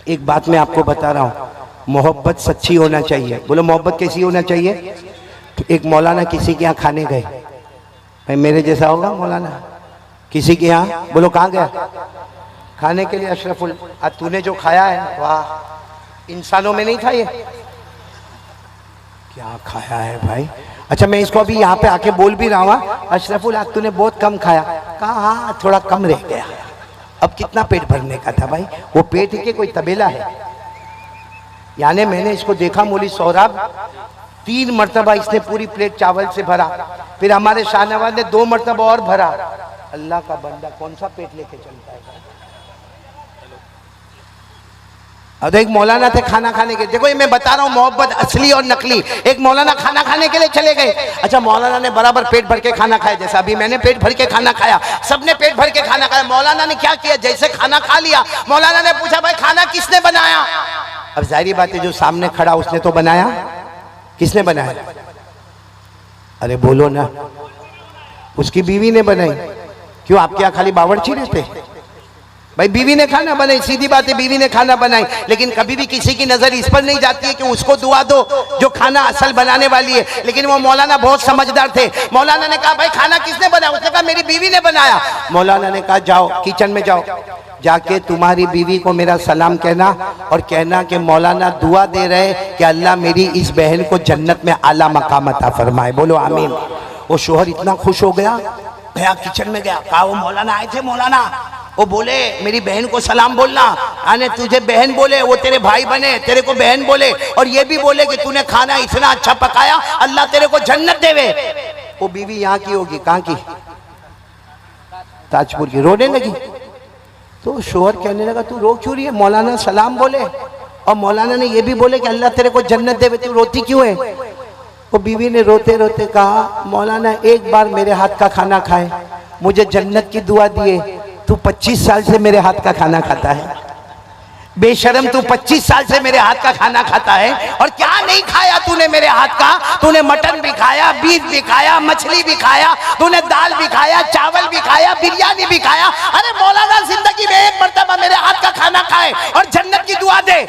एक बात मैं आपको बता रहा हूँ, मोहब्बत सच्ची होना चाहिए। बोलो मोहब्बत कैसी होना चाहिए? एक मौलाना किसी के यहाँ खाने गए, भाई मेरे जैसा होगा मौलाना, किसी के यहाँ, बोलो कहाँ गया खाने के लिए? अशरफुल, आज तूने जो खाया है वाह, इंसानों में नहीं था ये, क्या खाया है भाई। अच्छा मैं इसको अभी यहाँ पे आके बोल भी रहा हूँ, अशरफुल आज तूने बहुत कम खाया। कहा हाँ थोड़ा कम रह गया। अब कितना पेट भरने का था भाई? वो पेट ही के कोई तबेला है? यानी मैंने इसको देखा मौली सोहराब 3 मरतबा इसने पूरी प्लेट चावल से भरा, फिर हमारे शाहनवाज ने 2 मरतबा और भरा। अल्लाह का बंदा कौन सा पेट लेके चलता है? अब एक मौलाना थे खाना खाने के, देखो ये मैं बता रहा हूँ मोहब्बत असली और नकली। एक मौलाना खाना खाने के लिए चले गए। अच्छा मौलाना ने बराबर पेट भर के खाना खाया, जैसा अभी मैंने पेट भर के खाना खाया, सबने पेट भर के खाना खाया। मौलाना ने क्या किया, जैसे खाना खा लिया मौलाना ने पूछा भाई खाना किसने बनाया? अब जाहिर बात है जो सामने खड़ा उसने तो बनाया। किसने बनाया? अरे बोलो ना। उसकी बीवी ने बनाई। क्यों आपके यहाँ खाली बावर्ची रहते? भाई बीवी ने खाना बनाई, सीधी बात है बीवी ने खाना बनाई, लेकिन कभी भी किसी की नजर इस पर नहीं जाती है कि उसको दुआ दो जो खाना असल बनाने वाली है। लेकिन वो मौलाना बहुत समझदार थे। मौलाना ने कहा भाई खाना किसने बनाया? उसने कहा मेरी बीवी ने बनाया। मौलाना ने कहा जाओ किचन में जाओ, जाके तुम्हारी बीवी को मेरा सलाम कहना और कहना कि मौलाना दुआ दे रहे कि अल्लाह मेरी इस बहन को जन्नत में आला मकाम अता फरमाए। बोलो आमीन। वो शोहर इतना खुश हो गया, गया किचन में गया, कहा वो मौलाना आए थे, मौलाना वो बोले मेरी बहन को सलाम बोलना, आने तुझे बहन बोले, वो तेरे भाई बने, तेरे को बहन बोले, और ये भी बोले कि तूने खाना इतना अच्छा पकाया, अल्लाह तेरे को जन्नत देवे। वो बीवी यहाँ की होगी, कहाँ की? ताजपुर की। रोने लगी तो शोहर कहने लगा तू रो क्यों रही है? मौलाना सलाम बोले और मौलाना ने ये भी बोले कि अल्लाह तेरे को जन्नत दे, तू रोती क्यों है? वो बीवी ने रोते रोते कहा, मौलाना एक बार मेरे हाथ का खाना खाए, मुझे जन्नत की दुआ दिए, तू 25 साल से मेरे हाथ का खाना खाता है। बेशरम, तू 25 साल से मेरे हाथ का खाना खाता है और क्या नहीं खाया तूने मेरे हाथ का? तूने मटन भी खाया, बीफ भी खाया, मछली भी खाया, तूने दाल भी खाया, चावल भी खाया, बिरयानी भी खाया। अरे मौलाना जिंदगी में एक मर्तबा मेरे हाथ का खाना खाए और जन्नत की दुआ दे,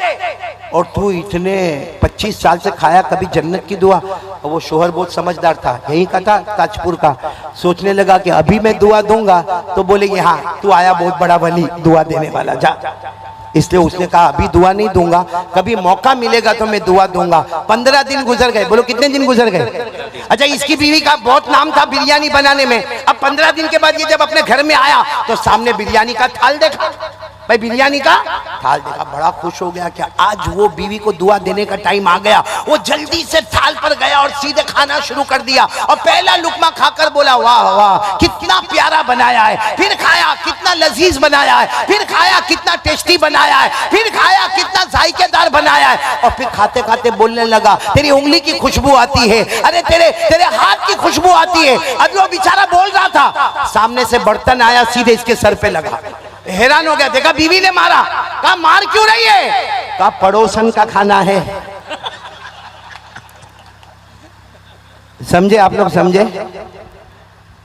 और तू इतने 25 साल से खाया कभी जन्नत की दुआ? और वो शोहर बहुत समझदार था, यहीं का था, ताजपुर का। सोचने लगा कि अभी मैं दुआ दूंगा तो बोलेंगे हाँ तू आया बहुत बड़ा वली दुआ देने वाला, जा। इसलिए उसने कहा अभी दुआ नहीं दूंगा, कभी मौका मिलेगा तो मैं दुआ दूंगा। 15 दिन गुजर गए। बोलो कितने दिन गुजर गए? अच्छा, इसकी बीवी का बहुत नाम था बिरयानी बनाने में। अब 15 दिन के बाद ये जब अपने घर में आया तो सामने बिरयानी का थाल देखा, भाई बिरयानी का थाल देखा, बड़ा खुश हो गया कि आज वो बीवी को दुआ देने का टाइम आ गया। वो जल्दी से थाल पर गया और सीधे खाना शुरू कर दिया और पहला लुकमा खाकर बोला वाह वाह कितना प्यारा बनाया है। फिर खाया, कितना लजीज बनाया है। फिर खाया, कितना टेस्टी बनाया है। फिर खाया, कितना जायकेदार बनाया है। और फिर खाते खाते बोलने लगा, तेरी उंगली की खुशबू आती है, अरे तेरे हाथ की खुशबू आती है। अभी वो बेचारा बोल रहा था, सामने से बर्तन आया, सीधे इसके सर पे लगा। हैरान हो गया, देखा बीवी ने मारा। कहा मार क्यों रही है? कहा पड़ोसन का खाना है। समझे आप लोग? समझे?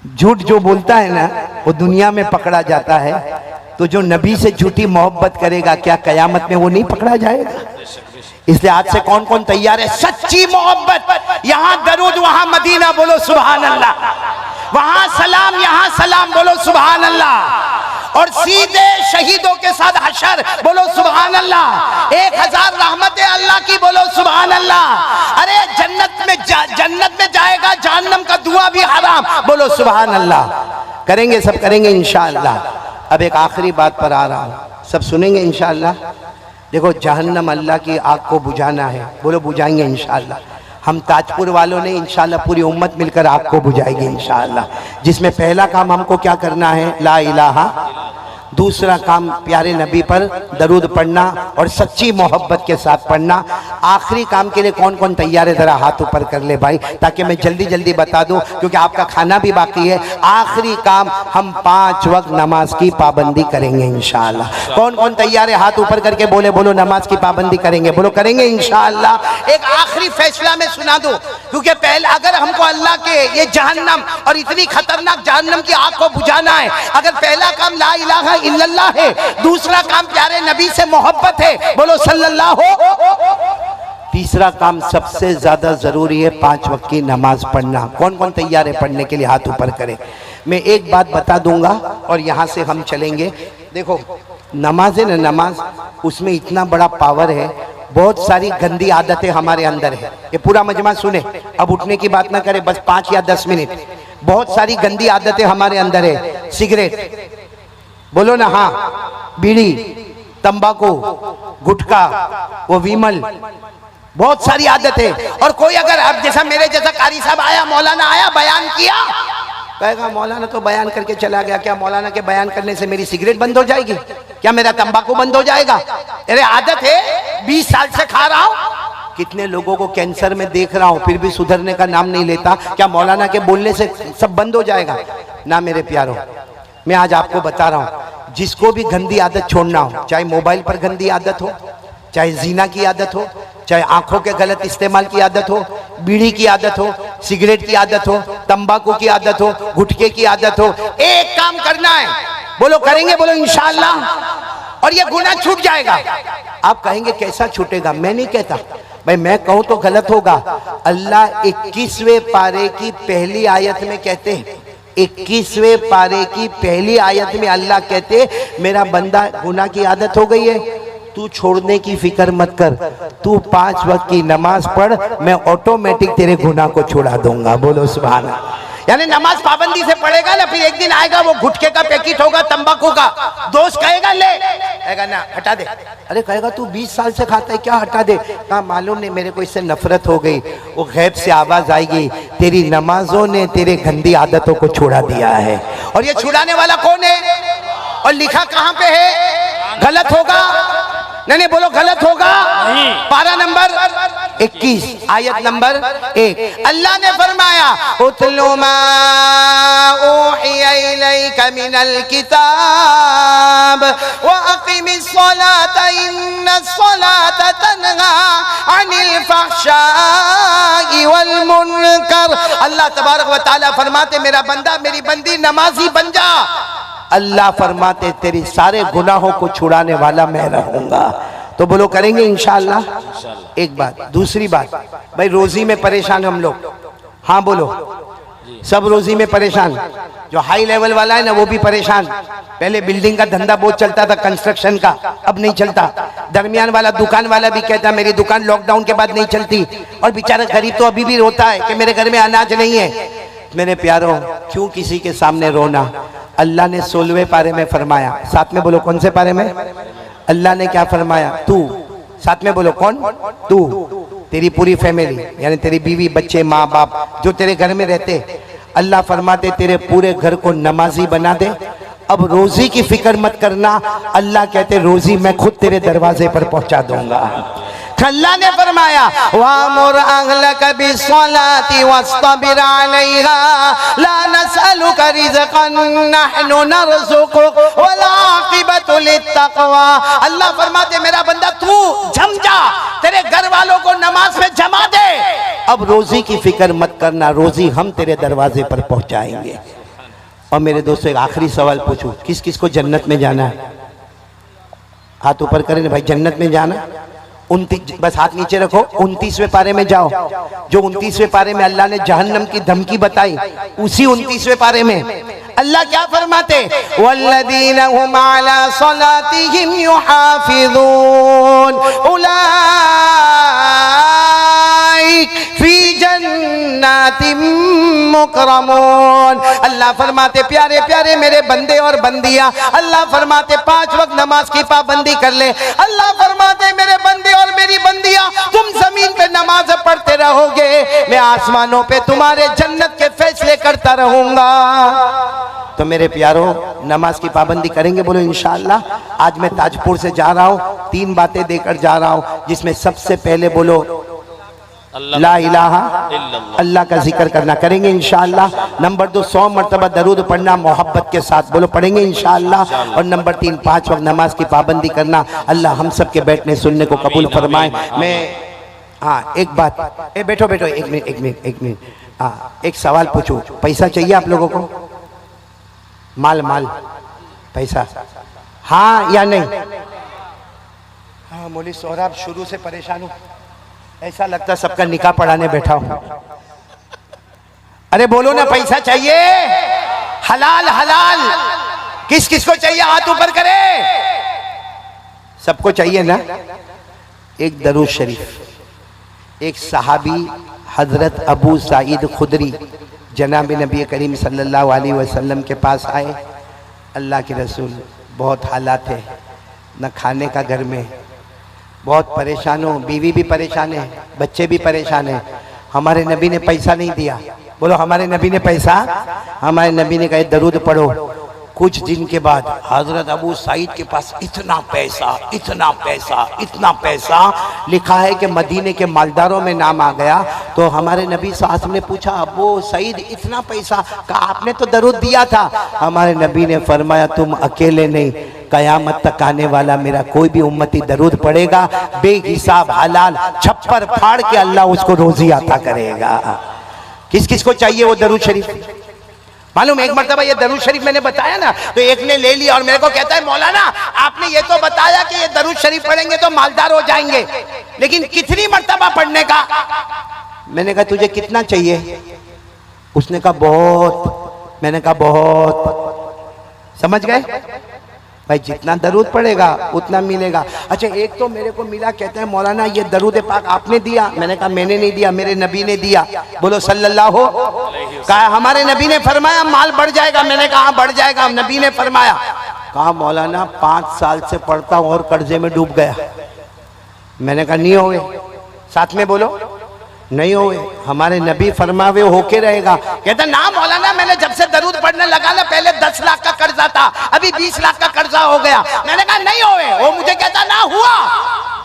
झूठ जो बोलता है ना वो दुनिया में पकड़ा जाता है, तो जो नबी से झूठी मोहब्बत करेगा क्या कयामत में वो नहीं पकड़ा जाएगा? इसलिए आज से कौन कौन तैयार है? सच्ची मोहब्बत, यहाँ दरूद वहां मदीना, बोलो सुभान अल्लाह। वहां सलाम, यहाँ सलाम, बोलो सुभान अल्लाह। और सीधे शहीदों के साथ हशर, बोलो सुभान अल्लाह। 1000 रहमतें अल्लाह की, बोलो सुभान अल्लाह। अरे जन्नत में जाएगा, जहन्नम का धुआं भी हराम, बोलो सुभान अल्लाह। करेंगे, सब करेंगे इंशाअल्लाह। अब एक आखिरी बात पर आ रहा हूं, सब सुनेंगे इंशाअल्लाह। देखो, जहन्नम अल्लाह की आग को बुझाना है, बोलो बुझाएंगे इंशाअल्लाह। हम ताजपुर वालों ने इंशाअल्लाह पूरी उम्मत मिलकर आग को बुझाएगी इंशाअल्लाह। जिसमें पहला काम हमको क्या करना है? ला इलाहा। दूसरा काम प्यारे नबी पर दरूद पढ़ना और सच्ची मोहब्बत के साथ पढ़ना। आखिरी काम के लिए कौन कौन तैयार है? जरा हाथ ऊपर कर ले भाई, ताकि मैं जल्दी जल्दी बता दूं, क्योंकि आपका खाना भी बाकी है। आखिरी काम, हम 5 वक्त नमाज की पाबंदी करेंगे इंशाअल्लाह। कौन कौन तैयार है? हाथ ऊपर करके बोले, बोलो नमाज की पाबंदी करेंगे, बोलो करेंगे इंशाअल्लाह। एक आखिरी फैसला मैं सुना दूं, क्योंकि पहले अगर हमको अल्लाह के ये जहन्नम और इतनी खतरनाक जहन्नम की आग को बुझाना है, अगर पहला काम ला इलाहा इल्लल्लाह है, दूसरा काम प्यारे नबी से मोहब्बत है, बोलो सल्लल्लाहु, तीसरा काम सबसे ज्यादा जरूरी है 5 वक्त की नमाज पढ़ना। कौन कौन तैयार है पढ़ने के लिए? हाथ ऊपर करें। मैं एक बात बता दूंगा और यहां से हम चलेंगे। देखो, नमाज है ना, नमाज, उसमें इतना बड़ा पावर है। बहुत सारी गंदी आदतें हमारे अंदर है। ये पूरा मजमा सुने, अब उठने की बात ना करें, बस 5 या 10 मिनट। बहुत सारी गंदी आदतें हमारे अंदर है। सिगरेट, बोलो ना, हाँ, बीड़ी, तंबाकू, गुटखा, वो विमल, बहुत सारी आदत है। और कोई अगर अब जैसा मेरे जैसा कारी साहब आया, मौलाना आया, बयान किया, कहेगा मौलाना तो बयान करके चला गया, क्या मौलाना के बयान करने से मेरी सिगरेट बंद हो जाएगी? क्या मेरा तंबाकू बंद हो जाएगा? अरे आदत है, 20 साल से खा रहा हूं। कितने लोगों को कैंसर में देख रहा हूं, फिर भी सुधरने का नाम नहीं लेता। क्या मौलाना के बोलने से सब बंद हो जाएगा? ना मेरे प्यारों, मैं आज आपको बता रहा हूं, जिसको भी गंदी आदत छोड़ना हो, चाहे मोबाइल पर गंदी आदत हो, चाहे जीना की आदत हो, चाहे आंखों के गलत इस्तेमाल की आदत हो, बीड़ी की आदत हो, सिगरेट की आदत हो, तंबाकू की आदत हो, गुटखे की आदत हो, एक काम करना है, बोलो करेंगे, बोलो इंशाअल्लाह, और ये गुनाह छूट जाएगा। आप कहेंगे कैसा छूटेगा? मैं नहीं कहता भाई, मैं कहूं तो गलत होगा। अल्लाह 21वें पारे की पहली आयत में कहते हैं, 21वें पारे की पहली आयत में अल्लाह कहते, मेरा बंदा गुनाह की आदत हो गई है, तू छोड़ने की फिक्र मत कर, तू 5 वक्त की नमाज पढ़, मैं ऑटोमेटिक तेरे गुनाह को छुड़ा दूंगा। बोलो सुभान अल्लाह। यानी नमाज पाबंदी से पढ़ेगा ना, फिर एक दिन आएगा वो गुटखे का पैकेट होगा, तंबाकू का, दोस्त कहेगा ले, कहेगा ना हटा दे। अरे कहेगा तू 20 साल से खाता है, क्या हटा दे? कहा मालूम नहीं, मेरे को इससे नफरत हो गई। वो गैब से आवाज आएगी, तेरी नमाजों ने तेरे गंदी आदतों को छुड़ा दिया है। और ये छुड़ाने वाला कौन है? और लिखा कहां पे है? गलत होगा नहीं बोलो गलत होगा। नहीं। पारा नंबर 21 आयत नंबर 1 अल्लाह ने फरमाया उतलु मा ऊहिया इलैका मिनल किताब व अक़िमिस सलाता इन्नस सलाता तन्हा अनिल फहशाई वल मुनकर। अल्लाह तबारक व तआला फरमाते मेरा बंदा मेरी बंदी नमाजी बन जा। अल्लाह फरमाते तेरी सारे गुनाहों को छुड़ाने वाला मैं रहूंगा। तो बोलो करेंगे इंशाअल्लाह। एक बात। दूसरी बात, भाई रोजी में परेशान हम लोग, हाँ बोलो, सब रोजी में परेशान। जो हाई लेवल वाला है ना वो भी परेशान। पहले बिल्डिंग का धंधा बहुत चलता था, कंस्ट्रक्शन का, अब नहीं चलता। दरमियान वाला दुकान वाला भी कहता मेरी दुकान लॉकडाउन के बाद नहीं चलती। और बेचारा गरीब तो अभी भी रोता है कि मेरे घर में अनाज नहीं है। मेरे प्यारों, क्यों किसी के सामने रोना। अल्लाह ने 16वें पारे में फरमाया, साथ में बोलो कौन से पारे में? अल्लाह ने क्या फरमाया? तू, साथ में बोलो कौन? तू, तेरी पूरी फैमिली यानी तेरी बीवी बच्चे माँ बाप जो तेरे घर में रहते, अल्लाह फरमाते तेरे पूरे घर को नमाजी बना दे। अब रोजी की फिक्र मत करना, अल्लाह कहते रोजी मैं खुद तेरे दरवाजे पर पहुंचा दूंगा। अल्लाह ने फरमाया वामुर अहलका बिस्सलाति वस्तबिर अलैहा ला नसअलुका रिज़क़न नहनु नरज़ुकुक वल आक़िबतु लित्तक़वा। अल्लाह फरमाते मेरा बंदा तू जम जा, तेरे घर वालों को नमाज में जमा दे। अब रोजी की फिक्र मत करना, रोजी हम तेरे दरवाजे पर पहुंचाएंगे। और मेरे दोस्तों एक आखिरी सवाल पूछूं, किस किस को जन्नत में जाना है? हाथ ऊपर करें भाई, जन्नत में जाना। 29, बस हाथ नीचे रखो। 29वें पारे में जाओ। जो 29वें पारे में अल्लाह ने जहन्नम की धमकी बताई, उसी 29वें पारे में अल्लाह क्या फरमाते? वल्लदीना हुम अला सलातिहिम युहाफिज़ून उलाइक फी जन्नातिम मुकरमून। अल्लाह फरमाते प्यारे प्यारे मेरे बंदे और बंदियां, अल्लाह फरमाते 5 वक्त नमाज की पाबंदी कर ले। अल्लाह फरमाते मेरे बंदे और मेरी बंदियां तुम जमीन पे नमाज पढ़ते रहोगे, मैं आसमानों पे तुम्हारे जन्नत के फैसले करता रहूंगा। तो मेरे प्यारों, नमाज की पाबंदी करेंगे बोलो इंशाअल्लाह। आज मैं ताजपुर से जा रहा हूँ, 3 बातें देकर जा रहा हूँ, जिसमें सबसे पहले बोलो ला इलाहा अल्लाह का जिक्र करना, करेंगे इंशाअल्लाह। नंबर 2 100 मरतबा दरूद पढ़ना मोहब्बत के साथ, बोलो पढ़ेंगे इंशाअल्लाह। और नंबर 3 5 वक्त नमाज की पाबंदी करना। अल्लाह हम सब के बैठने सुनने को कबूल फरमाए। मैं हाँ एक बात, बैठो बैठो, एक मिनट हाँ एक सवाल पूछूं, पैसा चाहिए आप लोगों को? माल पैसा, हाँ या नहीं? हाँ मौलवी सोहराब शुरू से परेशान हूँ, ऐसा लगता सबका निकाह पढ़ाने बैठा हूं। अरे बोलो ना, पैसा चाहिए? हलाल हलाल किस किस को चाहिए? हाथ ऊपर करे। सबको चाहिए ना? एक दरूद शरीफ, एक सहाबी हजरत अबू सईद खुदरी जनाब नबी करीम सल्लल्लाहु अलैहि वसल्लम के पास आए। अल्लाह के रसूल बहुत हालात है, न खाने का घर में, बहुत परेशान हो, बीवी भी परेशान है, बच्चे भी परेशान है। हमारे नबी ने पैसा नहीं दिया। बोलो हमारे नबी ने पैसा, हमारे नबी ने कहा दरूद पढ़ो। कुछ दिन के बाद हजरत अबू सईद के पास इतना पैसा लिखा है कि मदीने के मालदारों में नाम आ गया। तो हमारे नबी साहब ने पूछा अबू सईद इतना पैसा? कहा आपने तो दरूद दिया था। हमारे नबी ने फरमाया तुम अकेले नहीं, कयामत तक आने वाला मेरा कोई भी उम्मती दरूद पड़ेगा, बेहिसाब हलाल छप्पर फाड़ के अल्लाह उसको रोजी अता करेगा। किस किस को चाहिए वो दरूद शरीफ? मालूम एक मरतबा ये दरूद शरीफ मैंने बताया ना, तो एक ने ले लिया और मेरे को कहता है मौलाना आपने ये तो बताया कि ये दरूद शरीफ पढ़ेंगे तो मालदार हो जाएंगे, लेकिन कितनी मरतबा पढ़ने का? मैंने कहा तुझे कितना चाहिए? उसने कहा बहुत। मैंने कहा बहुत। समझ गए भाई, जितना दरूद पड़ेगा उतना मिलेगा। अच्छा एक तो मेरे को मिला, कहते हैं मौलाना ये दरूद पाक आपने दिया? मैंने कहा मैंने नहीं दिया, मेरे नबी ने दिया। बोलो सल्लल्लाहु। कहा हमारे नबी ने फरमाया माल बढ़ जाएगा। मैंने कहा बढ़ जाएगा, नबी ने फरमाया। कहा मौलाना 5 साल से पढ़ता हूँ और कर्जे में डूब गया। मैंने कहा नहीं होंगे, साथ में बोलो नहीं हो, हमारे नबी फरमावे होके रहेगा। कहता ना मौलाना, मैंने जब से दरूद पढ़ने लगा ना, पहले 10 लाख का कर्जा था, अभी 20 लाख का कर्जा हो गया। मैंने कहा नहीं होए, वो मुझे कहता ना हुआ।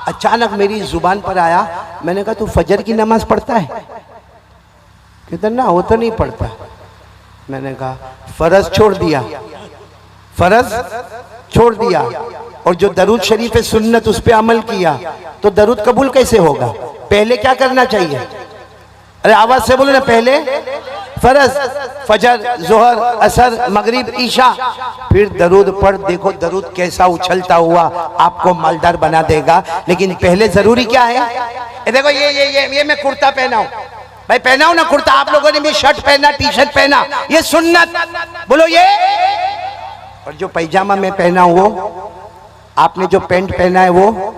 अचानक मेरी जुबान पर आया, मैंने कहा तू फजर की नमाज पढ़ता है? कहता ना वो तो नहीं पढ़ता। मैंने कहा फर्ज छोड़ दिया, फर्ज छोड़ दिया, और जो दरूद शरीफ है सुन्नत उस पे अमल किया, तो दरूद कबूल कैसे होगा? पहले क्या करना चाहिए? अरे आवाज से बोलो ना, पहले फर्ज, फजर, जोहर, असर, मगरिब, ईशा, फिर दरूद पढ़। देखो दरूद कैसा उछलता हुआ आपको मालदार बना देगा। लेकिन पहले जरूरी क्या है? ये देखो ये मैं कुर्ता पहना हूं भाई, पहना हूं ना कुर्ता, आप लोगों ने भी शर्ट पहना, टी शर्ट पहना, ये सुन्नत, बोलो ये। और जो पैजामा मैं पहना हूं वो, आपने जो पैंट पहना है वो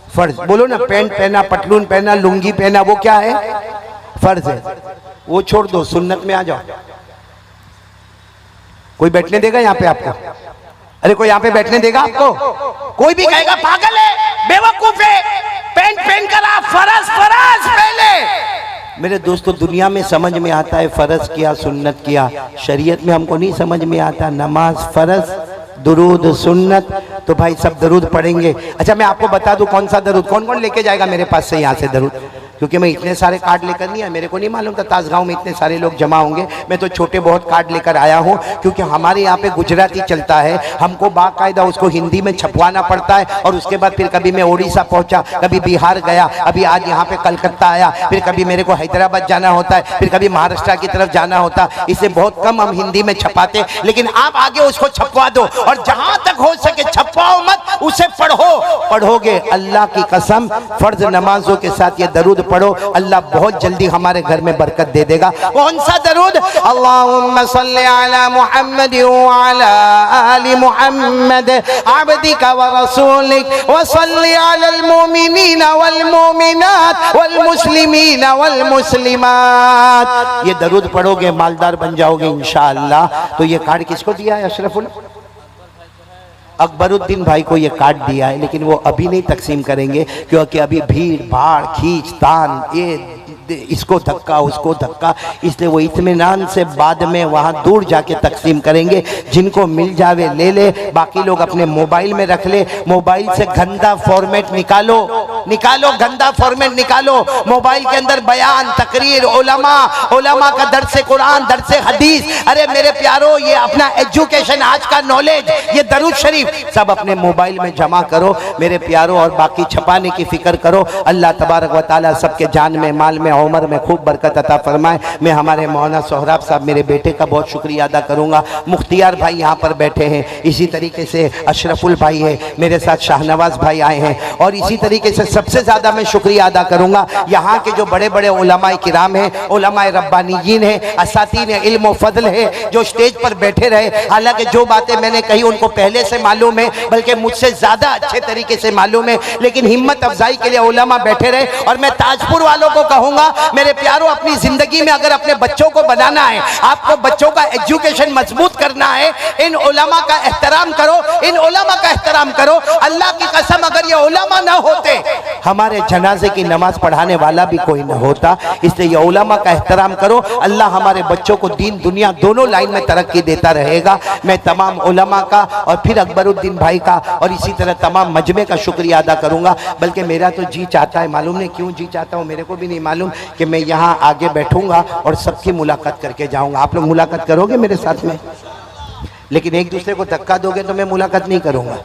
फर्ज। बोलो ना, पैंट पहना, पटलून पहना, लुंगी पहना, वो क्या है? फर्ज है। वो छोड़ दो, सुन्नत में आ जाओ। कोई बैठने देगा यहाँ पे आपको? अरे कोई यहाँ पे बैठने देगा आपको? कोई भी कहेगा पागल है, बेवकूफ है, पैंट पहन कर आप फर्ज फर्ज पहले। मेरे दोस्तों, दुनिया में समझ में आता है फर्ज किया, सुन्नत किया, शरीयत में हमको नहीं समझ में आता। नमाज फर्ज, दुरूद सुन्नत, तो भाई सब दरूद पढ़ेंगे। अच्छा मैं आपको बता दूं कौन सा दरूद, कौन कौन लेके जाएगा मेरे पास से यहाँ से दरूद? क्योंकि मैं इतने सारे कार्ड लेकर नहीं आया, मेरे को नहीं मालूम था ताजगांव में इतने सारे लोग जमा होंगे। मैं तो छोटे बहुत कार्ड लेकर आया हूँ, क्योंकि हमारे यहाँ पे गुजराती चलता है, हमको बाकायदा उसको हिंदी में छपवाना पड़ता है। और उसके बाद फिर कभी मैं उड़ीसा पहुंचा, कभी बिहार गया, अभी आज यहाँ पे कलकत्ता आया, फिर कभी मेरे को हैदराबाद जाना होता है, फिर कभी महाराष्ट्र की तरफ जाना होता है। इससे बहुत कम हम हिंदी में छपाते, लेकिन आप आगे उसको छपवा दो, और जहां तक हो सके छपवाओ मत, उसे पढ़ो। पढ़ोगे अल्लाह की कसम, फर्ज नमाजों के साथ ये दरूद पढ़ो, अल्लाह बहुत जल्दी हमारे घर में बरकत दे देगा। कौन सा दरूद? अल्लाहुम्मा सल्ली अला मुहम्मद व अला आलि मुहम्मद अब्दिका व रसूलिक व सल्ली अलल मुमिनीना वल मुमिनात वल मुस्लिमीना वल मुस्लिमात। ये दरूद पढ़ोगे मालदार बन जाओगे इंशाअल्लाह। तो ये कार्ड किसको दिया है? अशरफुल अकबरुद्दीन भाई को ये कार्ड दिया है, लेकिन वो अभी नहीं तकसीम करेंगे, क्योंकि अभी भीड़ भाड़ खींच तान, ये इसको धक्का उसको धक्का, इसलिए वो इत्मीनान से बाद में वहाँ दूर जाके तकसीम करेंगे। जिनको मिल जावे ले ले, बाकी लोग अपने मोबाइल में रख ले। मोबाइल से गंदा फॉर्मेट निकालो, निकालो गंदा फॉर्मेट निकालो। मोबाइल के अंदर बयान, तकरीर, उलमा का दर्स कुरान, दर्स हदीस, अरे मेरे प्यारो ये अपना एजुकेशन, आज का नॉलेज, ये दरूद शरीफ सब अपने मोबाइल में जमा करो मेरे प्यारो, और बाकी छपाने की फिक्र करो। अल्लाह तबारक व तआला सबके जान में, माल में, उम्र में खूब बरकत अता फरमाए। मैं हमारे मौलाना सोहराब साहब मेरे बेटे का बहुत शुक्रिया अदा करूंगा। मुख्तियार भाई यहाँ पर बैठे हैं, इसी तरीके से अशरफुल भाई है, मेरे साथ शाहनवाज भाई आए हैं, और इसी तरीके से सबसे ज़्यादा मैं शुक्रिया अदा करूंगा यहाँ के जो बड़े बड़े उलमाए किराम हैं, उलमाए रब्बानीयीन हैं, असातीन इल्म व फजल है, जो स्टेज पर बैठे रहे। हालांकि जो बातें मैंने कही उनको पहले से मालूम है, बल्कि मुझसे ज़्यादा अच्छे तरीके से मालूम है, लेकिन हिम्मत अफजाई के लिए उलमा बैठे रहे। और मैं ताजपुर वालों को कहूँगा, मेरे प्यारों, अपनी जिंदगी में अगर अपने बच्चों को बनाना है, आपको बच्चों का एजुकेशन मजबूत करना है, इन उलमा का एहतराम करो, इन उलमा का एहतराम करो। अल्लाह की कसम अगर ये उलमा ना होते, हमारे जनाजे की नमाज पढ़ाने वाला भी कोई ना होता। इसलिए ये उलमा का एहतराम करो, अल्लाह हमारे बच्चों को दीन दुनिया दोनों लाइन में तरक्की देता रहेगा। मैं तमाम उलमा का और फिर अकबरुद्दीन भाई का और इसी तरह तमाम मजमे का शुक्रिया अदा करूंगा। बल्कि मेरा तो जी चाहता है, मालूम नहीं क्यों जी चाहता हूँ, मेरे को भी नहीं मालूम, कि मैं यहाँ आगे बैठूंगा और सबकी मुलाकात करके जाऊंगा। आप लोग मुलाकात करोगे मेरे साथ में? लेकिन एक दूसरे को धक्का दोगे तो मैं मुलाकात नहीं करूंगा।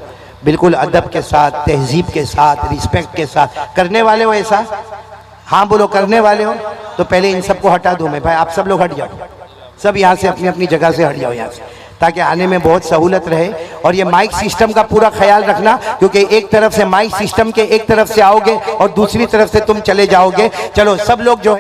बिल्कुल अदब के साथ, तहजीब के साथ, रिस्पेक्ट के साथ। करने वाले हो ऐसा? हाँ बोलो, करने वाले हो? तो पहले इन सबको हटा दूं मैं। भाई आप सब लोग हट जाओ, सब यहाँ से अपनी अपनी जगह से हट जाओ यहाँ से, ताकि आने में बहुत सहूलत रहे। और ये माइक सिस्टम का पूरा ख्याल रखना, क्योंकि एक तरफ से माइक सिस्टम के एक तरफ से आओगे और दूसरी तरफ से तुम चले जाओगे। चलो सब लोग जो